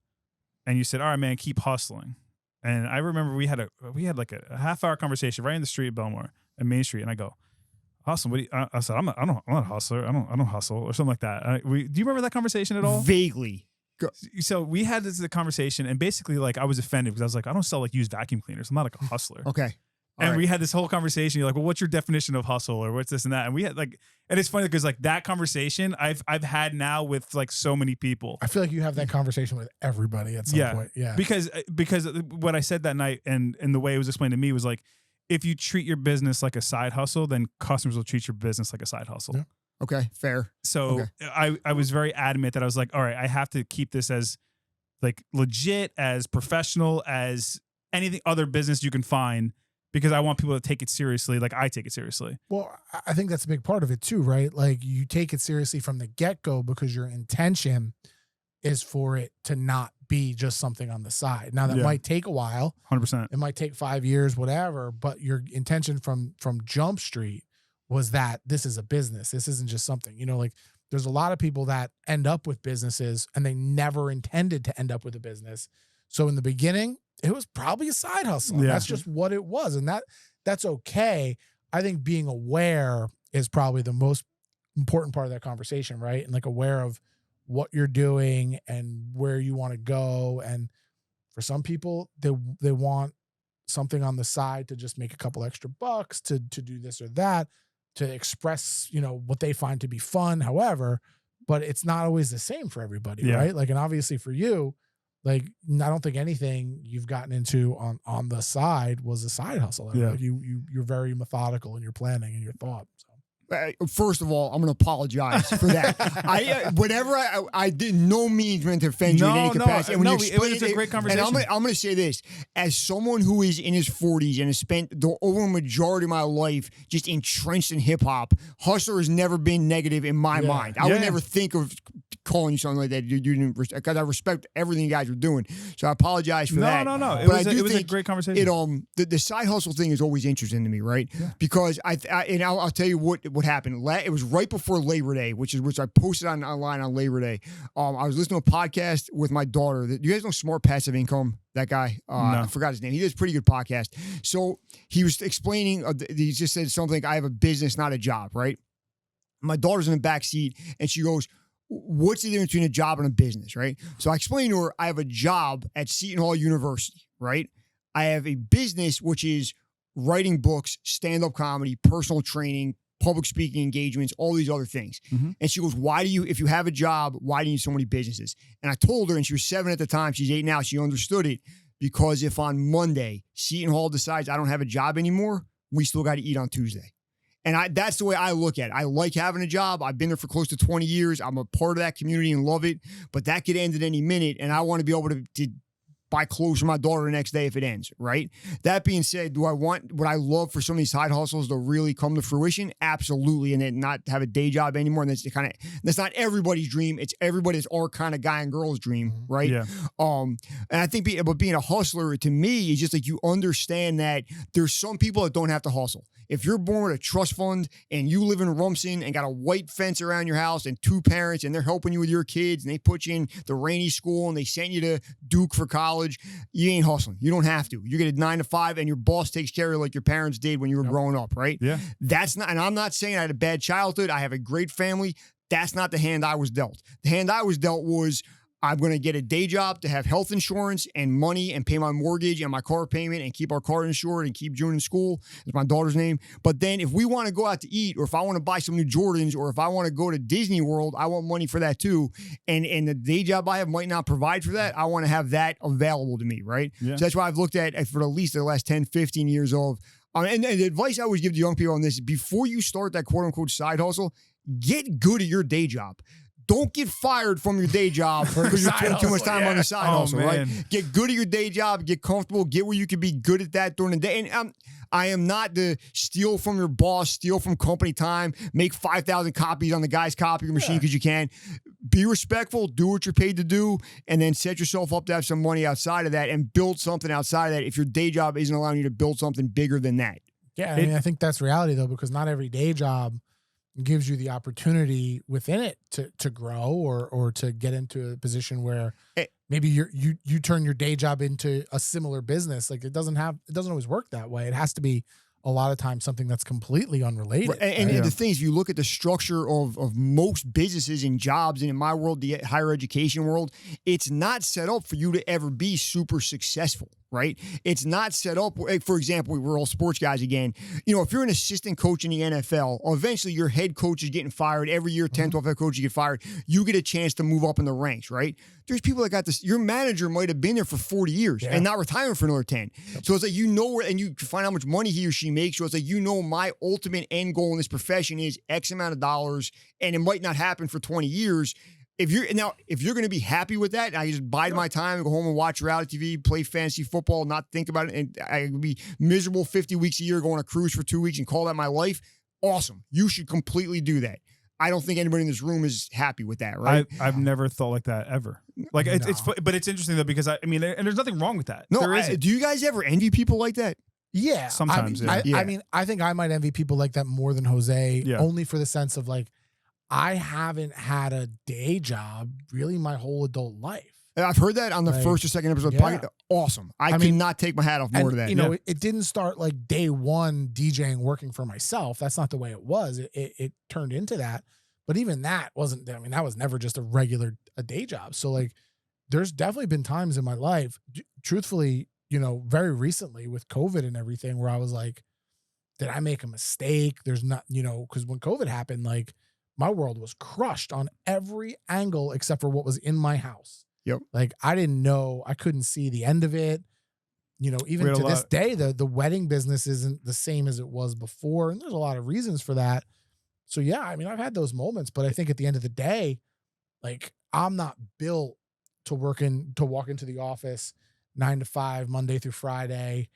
and you said, "All right, man, keep hustling." And I remember we had like a half-hour conversation right in the street at Belmar, at Main Street, and I go, "Hustle? What do you?" I said, "I'm not a hustler. I don't hustle," or something like that. Do you remember that conversation at all? Vaguely. So we had this conversation, and basically, like, I was offended because I was like, "I don't sell like used vacuum cleaners. I'm not like a hustler." Okay. And we had this whole conversation. You're like, "Well, what's your definition of hustle, or what's this and that?" And we had like, and it's funny because like that conversation I've had now with like so many people. I feel like you have that conversation with everybody at some point. Yeah. Because what I said that night and the way it was explained to me was like, if you treat your business like a side hustle, then customers will treat your business like a side hustle. Yeah. Okay, fair. So I was very adamant that I was like, all right, I have to keep this as like legit, as professional as anything other business you can find, because I want people to take it seriously like I take it seriously. Well, I think that's a big part of it too, right? Like you take it seriously from the get-go because your intention is for it to not be just something on the side. Now that might take a while. 100%. It might take 5 years, whatever, but your intention from Jump Street was that this is a business. This isn't just something, like there's a lot of people that end up with businesses and they never intended to end up with a business. So in the beginning, it was probably a side hustle. Yeah. That's just what it was. And that's okay. I think being aware is probably the most important part of that conversation, right? And like aware of what you're doing and where you want to go. And for some people, they want something on the side to just make a couple extra bucks, to do this or that, to express, what they find to be fun, however, but it's not always the same for everybody, right? Like, and obviously for you, like, I don't think anything you've gotten into on the side was a side hustle. Yeah. Like you're very methodical in your planning and your thought. So. First of all, I'm going to apologize for that. I did no means meant to offend you in any capacity. And when you explain it was a great conversation. And I'm going to say this. As someone who is in his 40s and has spent the over majority of my life just entrenched in hip-hop, hustler has never been negative in my mind. I would never think of calling you something like that. You didn't, because I respect everything you guys are doing. So I apologize for that. No. It was a great conversation. The side hustle thing is always interesting to me, right? Yeah. Because I'll tell you what happened. It was right before Labor Day, which I posted online on Labor Day. I was listening to a podcast with my daughter. You guys know Smart Passive Income? That guy, no. I forgot his name. He does a pretty good podcast. So he was explaining. He just said something. I have a business, not a job, right? My daughter's in the back seat, and she goes, "What's the difference between a job and a business?" Right? So I explained to her, I have a job at Seton Hall University, right? I have a business, which is writing books, stand-up comedy, personal training, public speaking engagements, all these other things. Mm-hmm. And she goes, if you have a job, why do you need so many businesses? And I told her, and she was 7 at the time, she's 8 now, she understood it, because if on Monday, Seton Hall decides I don't have a job anymore, we still got to eat on Tuesday. And that's the way I look at it. I like having a job. I've been there for close to 20 years. I'm a part of that community and love it, but that could end at any minute. And I want to be able to buy clothes for my daughter the next day if it ends, right? That being said, would I love for some of these side hustles to really come to fruition? Absolutely. And then not have a day job anymore. And that's not everybody's dream. It's everybody's our kind of guy and girl's dream, right? Yeah. And I think being a hustler to me is just like, you understand that there's some people that don't have to hustle. If you're born with a trust fund and you live in Rumson and got a white fence around your house and 2 parents and they're helping you with your kids and they put you in the Rainey school and they sent you to Duke for college, you ain't hustling. You don't have to. You get a 9 to 5 and your boss takes care of you like your parents did when you were growing up, right? Yeah. And I'm not saying I had a bad childhood. I have a great family. That's not the hand I was dealt. The hand I was dealt was, I'm going to get a day job to have health insurance and money and pay my mortgage and my car payment and keep our car insured and keep June in school. It's my daughter's name. But then if we want to go out to eat, or if I want to buy some new Jordans, or if I want to go to Disney World, I want money for that too. And the day job I have might not provide for that. I want to have that available to me, right? Yeah. So that's why I've looked at for at least the last 10, 15 years of, and the advice I always give to young people on this, before you start that quote unquote side hustle, get good at your day job. Don't get fired from your day job because you're spending too much time on the side hustle, right? Get good at your day job, get comfortable, get where you can be good at that during the day. And I am not to steal from your boss, steal from company time, make 5,000 copies on the guy's copy machine because you can. Be respectful, do what you're paid to do, and then set yourself up to have some money outside of that and build something outside of that if your day job isn't allowing you to build something bigger than that. Yeah, I think that's reality, though, because not every day job gives you the opportunity within it to grow or to get into a position where maybe you turn your day job into a similar business. Like it doesn't always work that way. It has to be a lot of times something that's completely unrelated. Right. And the thing is, if you look at the structure of most businesses and jobs, and in my world, the higher education world, it's not set up for you to ever be super successful. Right? It's not set up. For example, we're all sports guys again. You know, if you're an assistant coach in the NFL, eventually your head coach is getting fired. Every year, 10, 12 head coaches get fired. You get a chance to move up in the ranks, right? There's people that got this. Your manager might have been there for 40 years and not retiring for another 10. So it's like, you know where, and you find how much money he or she makes. So it's like, you know, my ultimate end goal in this profession is X amount of dollars, and it might not happen for 20 years. If you're going to be happy with that, I just bide my time and go home and watch reality TV, play fantasy football, not think about it, and I would be miserable 50 weeks a year, go on a cruise for 2 weeks and call that my life. Awesome. You should completely do that. I don't think anybody in this room is happy with that, right? I've never thought like that ever. Like but it's interesting though, because I mean, and there's nothing wrong with that. No, do you guys ever envy people like that? Yeah, sometimes. I mean, I think I might envy people like that more than Jose, only for the sense of like, I haven't had a day job really my whole adult life. I've heard that on the first or second episode of the podcast. Awesome. I cannot take my hat off more to that. You know, it didn't start like day one DJing, working for myself. That's not the way it was. It turned into that. But even that wasn't, I mean, that was never just a day job. So like, there's definitely been times in my life, truthfully, you know, very recently with COVID and everything, where I was like, did I make a mistake? There's not, you know, because when COVID happened, like, my world was crushed on every angle except for what was in my house. Yep. Like, I didn't know, I couldn't see the end of it. You know, even to this day, the wedding business isn't the same as it was before. And there's a lot of reasons for that. So yeah, I mean, I've had those moments, but I think at the end of the day, like I'm not built to walk into the office 9 to 5, Monday through Friday,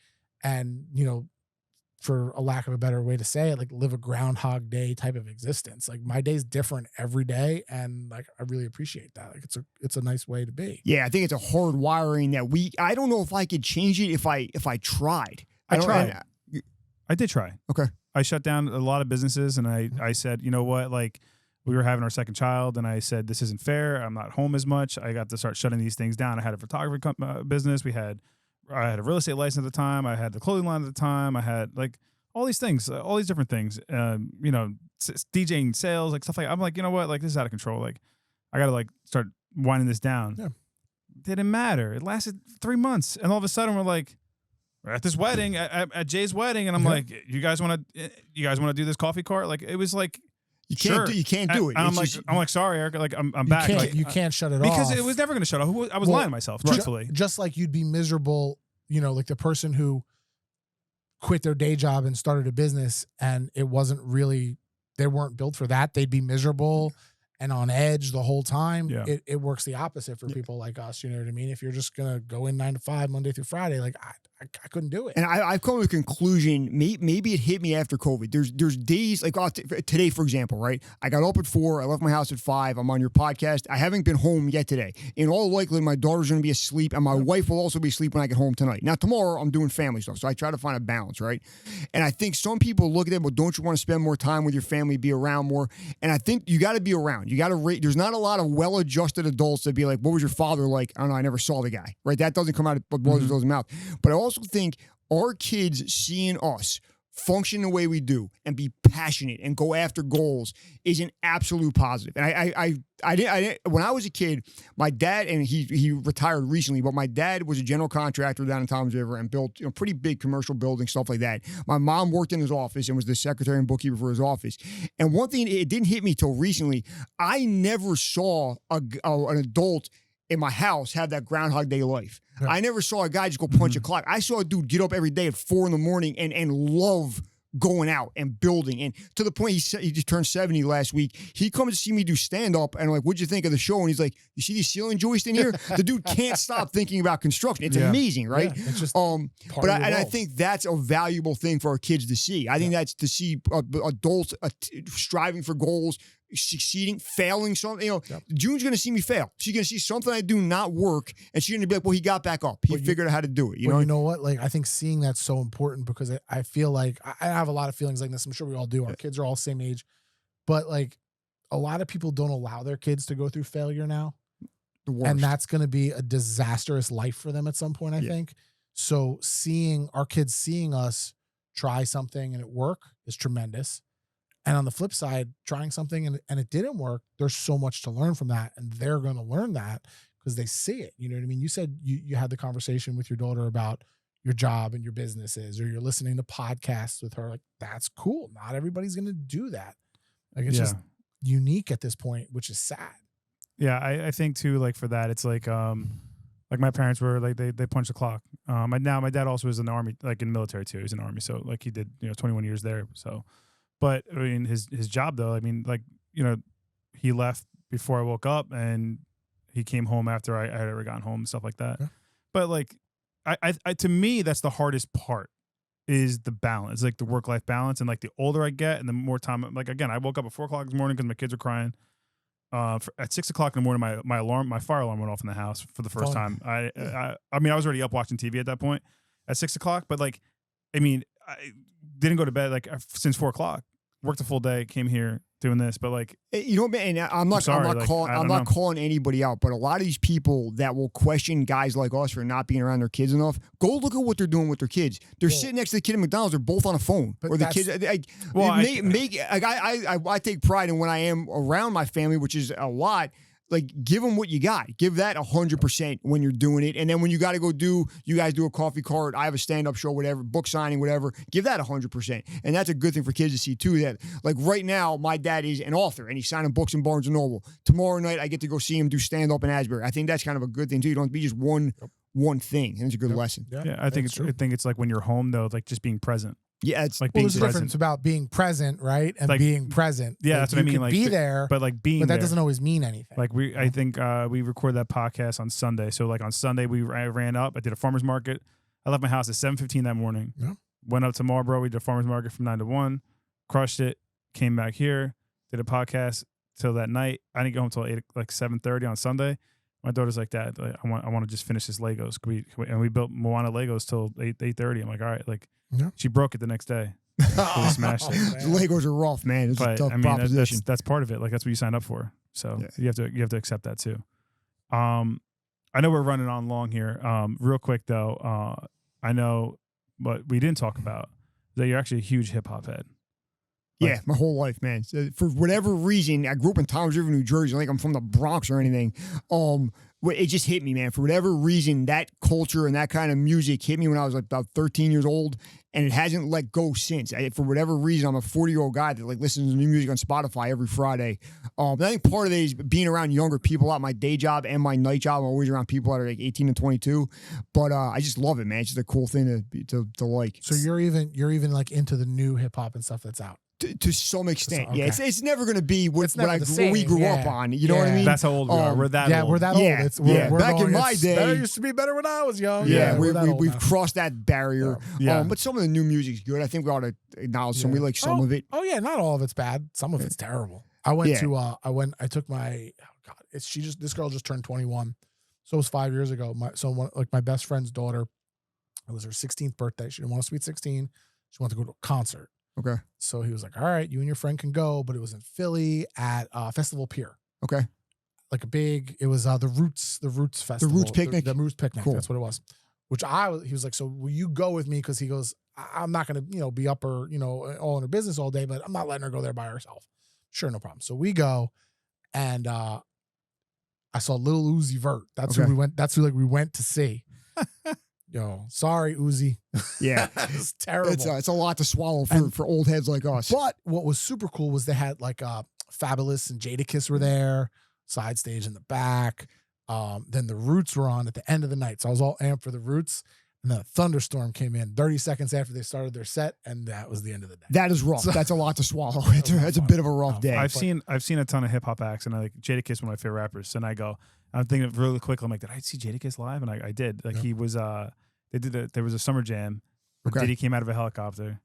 and for a lack of a better way to say it, like live a Groundhog Day type of existence. Like my day's different every day, and like I really appreciate that. Like it's a nice way to be. Yeah, I think it's a hard wiring that I don't know if I could change it if I tried. I tried. I did try. Okay. I shut down a lot of businesses, and I said, you know what, like we were having our second child, and I said, this isn't fair. I'm not home as much. I got to start shutting these things down. I had a photography business. I had a real estate license at the time. I had the clothing line at the time. I had like all these things, all these different things, DJing sales, like stuff like, I'm like, you know what, like this is out of control. Like I got to like start winding this down. Yeah. Didn't matter. It lasted 3 months. And all of a sudden we're like, we're at this wedding at Jay's wedding. And I'm like, you guys want to do this coffee cart? Like, it was like, you can't do it. And I'm like, sorry, Eric. Like I'm back. Like, you can't shut it because off. it was never going to shut off. I was lying to myself, truthfully. Just like you'd be miserable, like the person who quit their day job and started a business, and it wasn't really, they weren't built for that. They'd be miserable and on edge the whole time. Yeah. It works the opposite for people like us. You know what I mean? If you're just going to go in 9 to 5, Monday through Friday, like I couldn't do it. And I've come to a conclusion, maybe it hit me after COVID. There's days, like today, for example, right? I got up at 4, I left my house at 5, I'm on your podcast. I haven't been home yet today. In all likelihood, my daughter's going to be asleep, and my wife will also be asleep when I get home tonight. Now, tomorrow, I'm doing family stuff, so I try to find a balance, right? And I think some people look at it, well, don't you want to spend more time with your family, be around more? And I think you got to be around. You got to rate. There's not a lot of well-adjusted adults that be like, what was your father like? I don't know, I never saw the guy, right? That doesn't come out of Brothers' mouth. But I also think our kids seeing us function the way we do and be passionate and go after goals is an absolute positive. And I did when I was a kid, my dad, and he retired recently, but my dad was a general contractor down in Toms River and built pretty big commercial buildings, stuff like that. My mom worked in his office and was the secretary and bookkeeper for his office. And one thing, it didn't hit me till recently, I never saw an adult in my house have that Groundhog Day life. Yeah. I never saw a guy just go punch a clock. I saw a dude get up every day at 4 a.m. and love going out and building. And to the point, he just turned 70 last week. He comes to see me do stand-up, and I'm like, what'd you think of the show? And he's like, you see these ceiling joists in here? The dude can't stop thinking about construction. It's amazing, right? Yeah, it's just I think that's a valuable thing for our kids to see. I think that's to see adults striving for goals, succeeding, failing something. June's going to see me fail. She's going to see something I do not work, and she's going to be like, well, he got back up. He figured out how to do it. You know what? Like, I think seeing that's so important, because I feel like I have a lot of feelings like this. I'm sure we all do. Our kids are all same age, but like a lot of people don't allow their kids to go through failure now. And that's going to be a disastrous life for them at some point, I think. So seeing our kids, seeing us try something and it work is tremendous. And on the flip side, trying something and it didn't work, there's so much to learn from that. And they're going to learn that because they see it. You know what I mean? You said you had the conversation with your daughter about your job and your businesses, or you're listening to podcasts with her. Like, that's cool. Not everybody's going to do that. Like, it's just unique at this point, which is sad. Yeah. I think too, like for that, it's like my parents were like, they punched the clock. My dad also was in the Army, like in the military too. He was in the Army. So like he did, 21 years there. So, but I mean, his job though, I mean, like, he left before I woke up, and he came home after I had ever gotten home and stuff like that. Yeah. But like, I to me, that's the hardest part, is the balance, like the work-life balance. And like the older I get and the more time, like, again, I woke up at 4 o'clock this morning because my kids are crying. At 6 o'clock in the morning, my fire alarm went off in the house for the first time. I mean, I was already up watching TV at that point at 6 o'clock, but like, I mean, I didn't go to bed like since 4 o'clock. Worked a full day, came here doing this, but like, and I'm not calling anybody out, but a lot of these people that will question guys like us for not being around their kids enough, go look at what they're doing with their kids. They're sitting next to the kid at McDonald's. They're both on a phone, or the kids. I take pride in when I am around my family, which is a lot. Like, give them what you got. Give that 100% when you're doing it. And then when you got to go you guys do a coffee cart, I have a stand-up show, whatever, book signing, whatever, give that 100%. And that's a good thing for kids to see too, that like right now, my dad is an author and he's signing books in Barnes & Noble. Tomorrow night, I get to go see him do stand-up in Asbury. I think that's kind of a good thing too. You don't have to be just one thing. And it's a good lesson. Yeah, I think it's like when you're home though, like just being present. Yeah, it's like Well, being there's a present. difference about being present, right, and Like, being present. Yeah, Like, that's what I mean. You could Like be there, but like being but that there. doesn't always mean anything. Like I think we recorded that podcast on Sunday. So like on Sunday I ran up. I did a farmer's market. I left my house at 7:15 that morning. Yeah. Went up to Marlboro. We did a farmer's market from 9 to 1. Crushed it. Came back here. Did a podcast till that night. I didn't get home till 7:30 on Sunday. My daughter's like, Dad, like, I want to just finish this Legos. And we built Moana Legos till 8:30. I'm like, all right. Like Yeah. she broke it the next day. We smashed it. Man. Legos are rough, man. It's a But tough I mean, proposition. that's part of it. Like that's what you signed up for. So Yeah. you have to accept that too. I know we're running on long here. Real quick though, I know what we didn't talk about that you're actually a huge hip hop head. Yeah, my whole life, man. So for whatever reason, I grew up in Toms River, New Jersey. Like I'm from the Bronx or anything. It just hit me, man. For whatever reason, that culture and that kind of music hit me when I was like about 13 years old, and it hasn't let go since. For whatever reason, I'm a 40-year-old guy that like listens to new music on Spotify every Friday. But I think part of it is being around younger people at my day job and my night job. I'm always around people that are like 18 and 22. But I just love it, man. It's just a cool thing to like. So you're even like into the new hip hop and stuff that's out. To some extent, Okay. yeah. It's never going to be what, It's never the what we same, grew yeah. up on. You know what I Yeah. mean? That's how old we are. We're that Yeah, old. we're that Yeah, old. We're back in going, my it's day- better used to be better when I was young. Yeah, we're that old we've now. crossed that barrier. Yeah. But some of the new music's good. I think we ought to acknowledge some. We like some of it. Oh yeah, not all of it's bad. Some of it's terrible. I went Yeah. to I took my this girl just turned 21. So it was 5 years ago. My best friend's daughter, it was her 16th birthday. She didn't want a sweet 16. She wanted to go to a concert. Okay. So he was like, all right, you and your friend can go, but it was in Philly at Festival Pier. Okay. Like it was the Roots Festival. Roots Picnic? The Roots Picnic. Cool. That's what it was. He was like, so will you go with me? Because he goes, I'm not going to, be up or, all in her business all day, but I'm not letting her go there by herself. Sure, no problem. So we go, and I saw Lil Uzi Vert. That's Okay. who we went. That's who we went to see. Yo, sorry, Uzi. Yeah. It's terrible. It's a lot to swallow And- for old heads like us. But what was super cool was they had like Fabulous and Jadakiss were there, side stage in the back. Then the Roots were on at the end of the night. So I was all amped for the Roots. And then a thunderstorm came in 30 seconds after they started their set, and that was the end of the day. That is rough. So- That's a lot to swallow. It's a bit of a rough day. I've seen a ton of hip hop acts, and I like Jadakiss, one of my favorite rappers. And I'm thinking of really quick. I'm like, did I see Jadakiss live? And I did. Like Yeah. he was there was a summer jam where Okay. Diddy came out of a helicopter,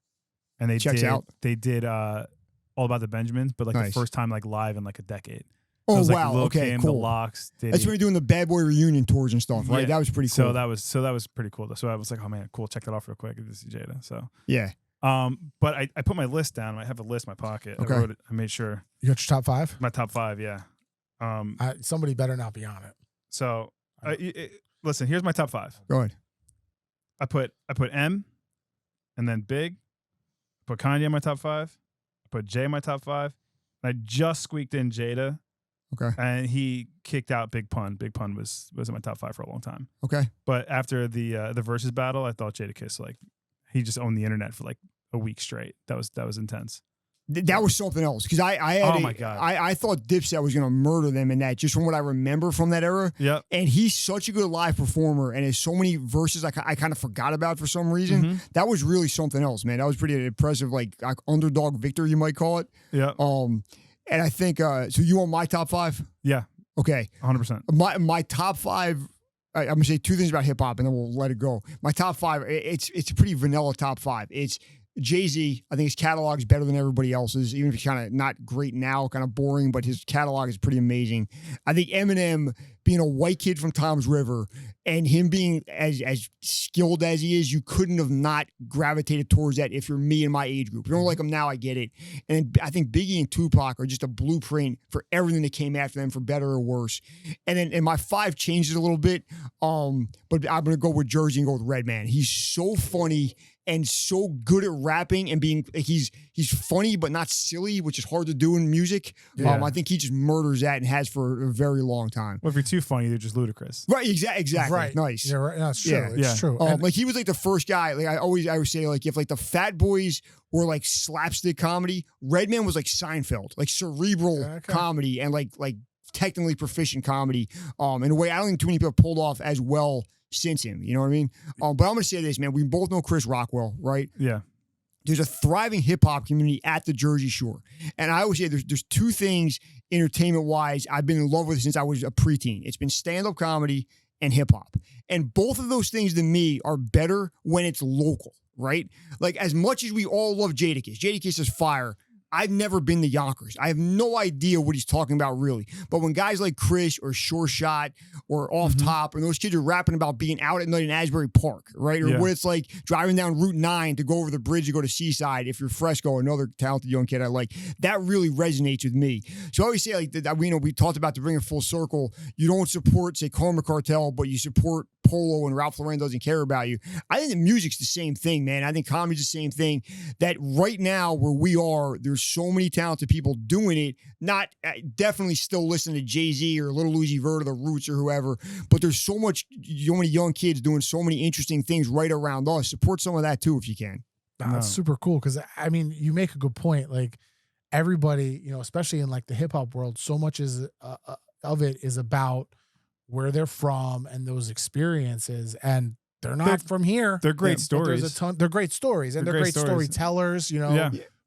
and they Checks did out. All About the Benjamins, but like Nice. the first time like live in like a decade. Oh, So it was, like, wow. Lil Okay, Kim, cool. The Locks, Diddy. That's when you're doing the Bad Boy reunion tours and stuff, right? Yeah. That was pretty cool. So that was pretty cool. So I was like, oh man, cool. Check that off real quick. This is Jada. So yeah. but I put my list down. I have a list in my pocket. Okay. I wrote it. I made sure You got your top 5? my top 5. Yeah. Somebody better not be on it. So listen, here's my top 5. Go ahead. I put M, and then Big. I put Kanye in my top 5. I put Jay in my top 5. And I just squeaked in Jada, Okay. and he kicked out Big Pun. Big Pun was in my top 5 for a long time. Okay. But after the Versus battle, I thought Jadakiss he just owned the internet for like a week straight. That was intense. That was something else because I had Oh, my God. I thought Dipset was going to murder them in that, just from what I remember from that era. Yep. And he's such a good live performer, and has so many verses I kind of forgot about for some reason. Mhm. That was really something else, man. That was pretty impressive, like underdog victory, you might call it. Yep. And I think so. You want my top 5? Yeah. Okay, 100%. my top 5. I'm gonna say 2 things about hip hop, and then we'll let it go. My top 5. It's a pretty vanilla top 5. It's Jay-Z. I think his catalog is better than everybody else's, even if he's kind of not great now, kind of boring, but his catalog is pretty amazing. I think Eminem, being a white kid from Toms River, and him being as skilled as he is, you couldn't have not gravitated towards that if you're me and my age group. You don't like him now, I get it. And I think Biggie and Tupac are just a blueprint for everything that came after them, for better or worse. And my 5 changes a little bit, but I'm going to go with Jersey and go with Redman. He's so funny and so good at rapping and being he's funny but not silly, which is hard to do in music. Yeah. I think he just murders that and has for a very long time. Well, if you're too funny, you're just ludicrous. Right, exactly. Right. Nice. Yeah, right. No, it's true. Yeah. It's Yeah. true. And- Like he was like the first guy. Like I would say, like if like the Fat Boys were like slapstick comedy, Redman was like Seinfeld, like cerebral Okay. comedy and like technically proficient comedy. In a way I don't think too many people have pulled off as well since him. You know what I mean? But I'm gonna say this, man. We both know Chris Rockwell, right? Yeah. there's a thriving hip hop community at the Jersey Shore. And I always say there's two things entertainment wise I've been in love with since I was a preteen. It's been stand-up comedy and hip hop. And both of those things to me are better when it's local, right? Like as much as we all love Jadakiss, Jadakiss is fire. I've never been to Yonkers. I have no idea what he's talking about really. But when guys like Chris or Sure Shot or Off Top and those kids are rapping about being out at night in Asbury Park, right? Or what it's like driving down Route 9 to go over the bridge to go to Seaside. If you're Fresco, another talented young kid I like, that really resonates with me. So I always say like that, we talked about to bring it full circle. You don't support, say, Karma Cartel, but you support Polo and Ralph Lauren doesn't care about you. I think the music's the same thing, man. I think comedy's the same thing. That right now where we are, there's so many talented people doing it. Not definitely still listening to Jay-Z or Little Uzi Vert or The Roots or whoever, but there's so many young kids doing so many interesting things right around us. Support some of that too if you can. That's super cool because I mean, you make a good point. Like everybody, especially in like the hip hop world, so much of it is about where they're from and those experiences, and they're not from here. They're great stories. There's a ton. They're great stories, and they're great storytellers.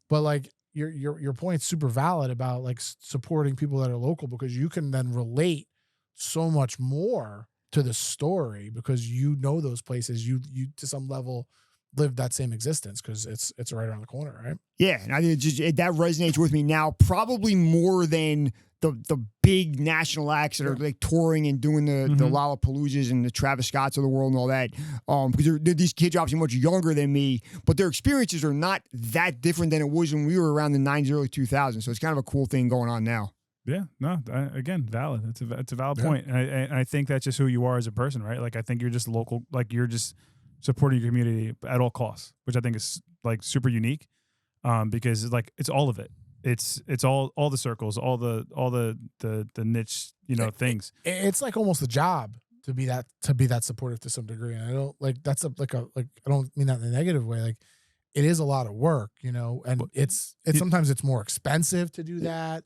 But like your point's super valid about like supporting people that are local because you can then relate so much more to the story because those places. You to some level live that same existence because it's right around the corner, right? Yeah, and I think that resonates with me now, probably more than the big national acts that are like touring and doing the Lollapaloozas and the Travis Scotts of the world and all that. Because these kids are obviously much younger than me, but their experiences are not that different than it was when we were around the 90s, early 2000s. So it's kind of a cool thing going on now. Yeah, no, again, valid. It's a valid point. And I think that's just who you are as a person, right? Like I think you're just local, like you're just supporting your community at all costs, which I think is like super unique. Because like it's all of it. It's all the circles, all the niche, things. It's like almost a job to be that supportive to some degree. And I don't like that's I don't mean that in a negative way. Like it is a lot of work, and it's sometimes it's more expensive to do that.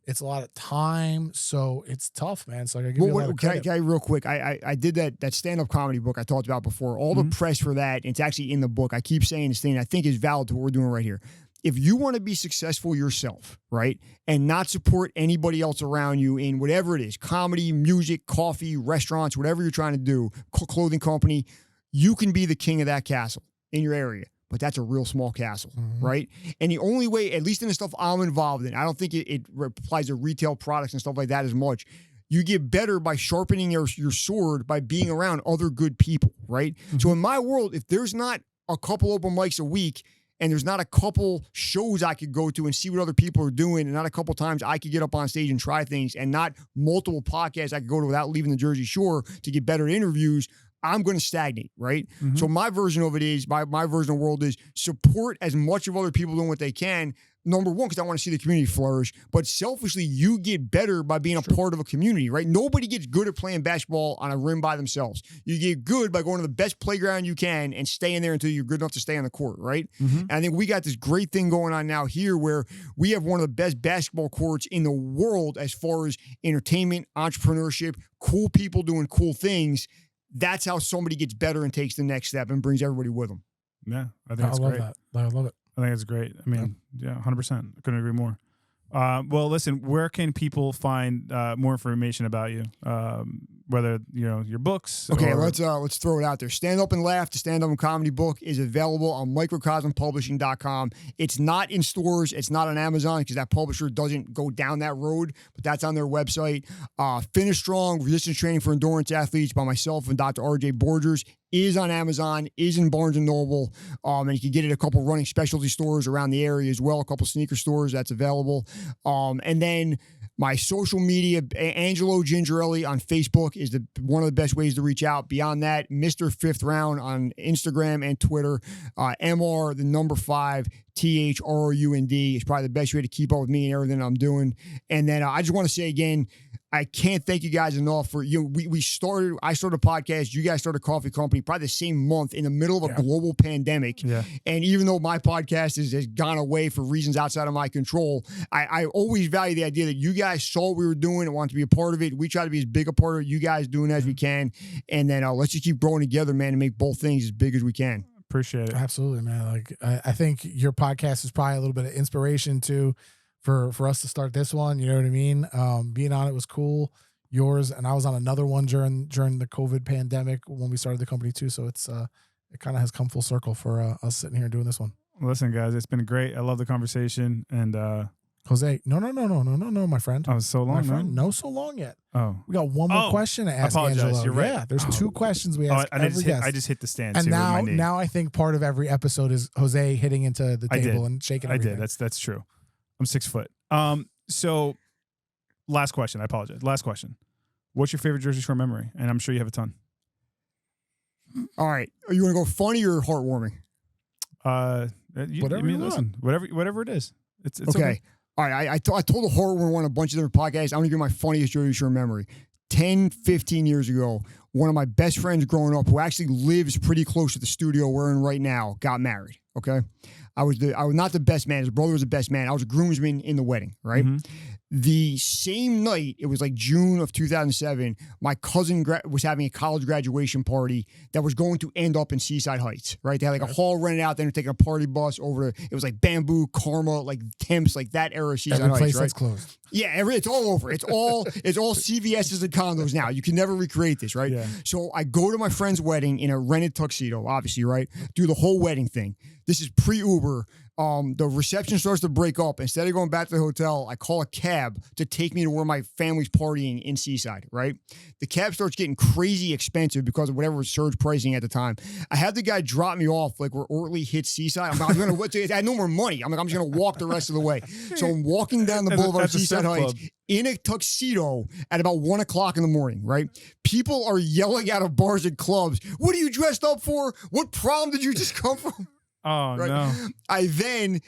It's a lot of time, so it's tough, man. So I give you a lot of credit. Can I real quick? I did that stand-up comedy book I talked about before. All the press for that, and it's actually in the book. I keep saying this thing I think is valid to what we're doing right here. If you want to be successful yourself, right, and not support anybody else around you in whatever it is, comedy, music, coffee, restaurants, whatever you're trying to do, clothing company, you can be the king of that castle in your area. But that's a real small castle, right? And the only way, at least in the stuff I'm involved in, I don't think it applies to retail products and stuff like that as much. You get better by sharpening your sword by being around other good people, right? So in my world, if there's not a couple open mics a week and there's not a couple shows I could go to and see what other people are doing and not a couple times I could get up on stage and try things and not multiple podcasts I could go to without leaving the Jersey Shore to get better interviews, I'm going to stagnate, right? So my version of it is, my version of the world is support as much of other people doing what they can. Number one, because I want to see the community flourish, but selfishly, you get better by being a part of a community, right? Nobody gets good at playing basketball on a rim by themselves. You get good by going to the best playground you can and staying there until you're good enough to stay on the court, right? And I think we got this great thing going on now here where we have one of the best basketball courts in the world as far as entertainment, entrepreneurship, cool people doing cool things. That's how somebody gets better and takes the next step and brings everybody with them. Yeah, I think it's great. I love it. I think it's great. I mean, 100%. I couldn't agree more. Well, listen, where can people find more information about you? Whether, your books. Okay, let's throw it out there. Stand Up and Laugh, the stand-up and comedy book, is available on microcosmpublishing.com. It's not in stores. It's not on Amazon because that publisher doesn't go down that road, but that's on their website. Finish Strong, Resistance Training for Endurance Athletes by myself and Dr. RJ Borgers is on Amazon, is in Barnes & Noble, and you can get it at a couple running specialty stores around the area as well, a couple sneaker stores that's available. And then my social media, Angelo Gingerelli on Facebook is one of the best ways to reach out. Beyond that, Mr. Fifth Round on Instagram and Twitter. MR, the number 5, THRUND is probably the best way to keep up with me and everything I'm doing. And then I just want to say again, I can't thank you guys enough for I started a podcast, you guys started a coffee company probably the same month in the middle of a global pandemic. Yeah. And even though my podcast has gone away for reasons outside of my control, I always value the idea that you guys saw what we were doing and wanted to be a part of it. We try to be as big a part of it, you guys doing as we can. And then let's just keep growing together, man, and make both things as big as we can. Appreciate it. Absolutely, man. Like I think your podcast is probably a little bit of inspiration too for us to start this one. You know what I mean? Being on it was cool. Yours and I was on another one during the COVID pandemic when we started the company too. So it's it kind of has come full circle for us sitting here and doing this one. Listen, guys, it's been great. I love the conversation. And Jose, no, my friend. I was so long, My friend, man. no, so long yet. Oh, We got one more question to ask apologize. Angelo. You're right. Yeah, there's 2 questions we ask every guest. I just hit the stand. And too, with my knee. now I think part of every episode is Jose hitting into the table and shaking everything. I did. That's true. I'm 6 foot. So last question. I apologize. Last question. What's your favorite Jersey Shore memory? And I'm sure you have a ton. All right. You want to go funny or heartwarming? Whatever you want. Whatever it is. It's Okay. All right. I told the heartwarming one on a bunch of different podcasts. I'm going to give my funniest Jersey Shore memory. 10, 15 years ago, one of my best friends growing up, who actually lives pretty close to the studio we're in right now, got married. Okay. I was not the best man. His brother was the best man. I was a groomsman in the wedding, right? Mm-hmm. The same night, it was like June of 2007, my cousin was having a college graduation party that was going to end up in Seaside Heights, right? They had like a hall rented out, then taking a party bus over to, it was like Bamboo, Karma, like Temps, like that era of Seaside Every Heights, place right? that's closed. Yeah, it's all over. It's all CVS's and condos now. You can never recreate this, right? Yeah. So I go to my friend's wedding in a rented tuxedo, obviously, right? Do the whole wedding thing. This is pre-Uber. The reception starts to break up. Instead of going back to the hotel, I call a cab to take me to where my family's partying in Seaside, right? The cab starts getting crazy expensive because of whatever was surge pricing at the time. I had the guy drop me off like where Ortley hits Seaside. I'm like, I had no more money. I'm just going to walk the rest of the way. So I'm walking down the boulevard of Seaside Heights in a tuxedo at about 1 o'clock in the morning, right? People are yelling out of bars and clubs. What are you dressed up for? What prom did you just come from? Oh, right? no. I then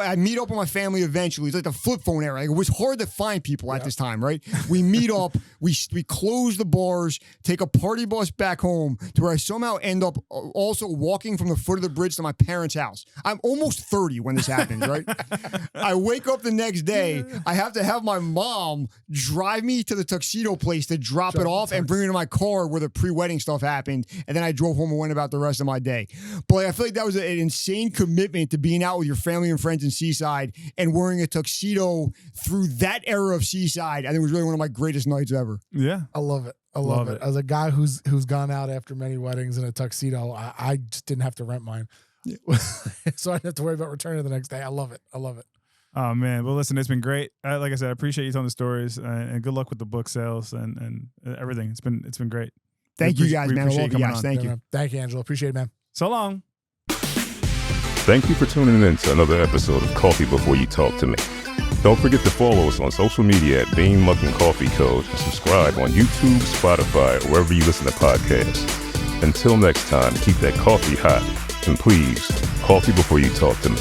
I meet up with my family eventually. It's like the flip phone era. Like, it was hard to find people at this time, right? We meet up, we close the bars, take a party bus back home to where I somehow end up also walking from the foot of the bridge to my parents' house. I'm almost 30 when this happens, right? I wake up the next day. I have to have my mom drive me to the tuxedo place to drop it off and bring me to my car where the pre-wedding stuff happened. And then I drove home and went about the rest of my day. But I feel like that was an insane commitment to being out with your family and friends in Seaside and wearing a tuxedo through that era of Seaside. I think it was really one of my greatest nights ever. Yeah. I love it. I love it. As a guy who's gone out after many weddings in a tuxedo, I just didn't have to rent mine. Yeah. So I didn't have to worry about returning the next day. I love it. Oh, man. Well, listen, it's been great. Like I said, I appreciate you telling the stories and good luck with the book sales and everything. It's been great. Thank you guys, man. I love you guys. On. Thank you. Man. Thank you, Angelo. Appreciate it, man. So long. Thank you for tuning in to another episode of Coffee Before You Talk to Me. Don't forget to follow us on social media at Bean Mug and Coffee Code and subscribe on YouTube, Spotify, or wherever you listen to podcasts. Until next time, keep that coffee hot and please, coffee before you talk to me.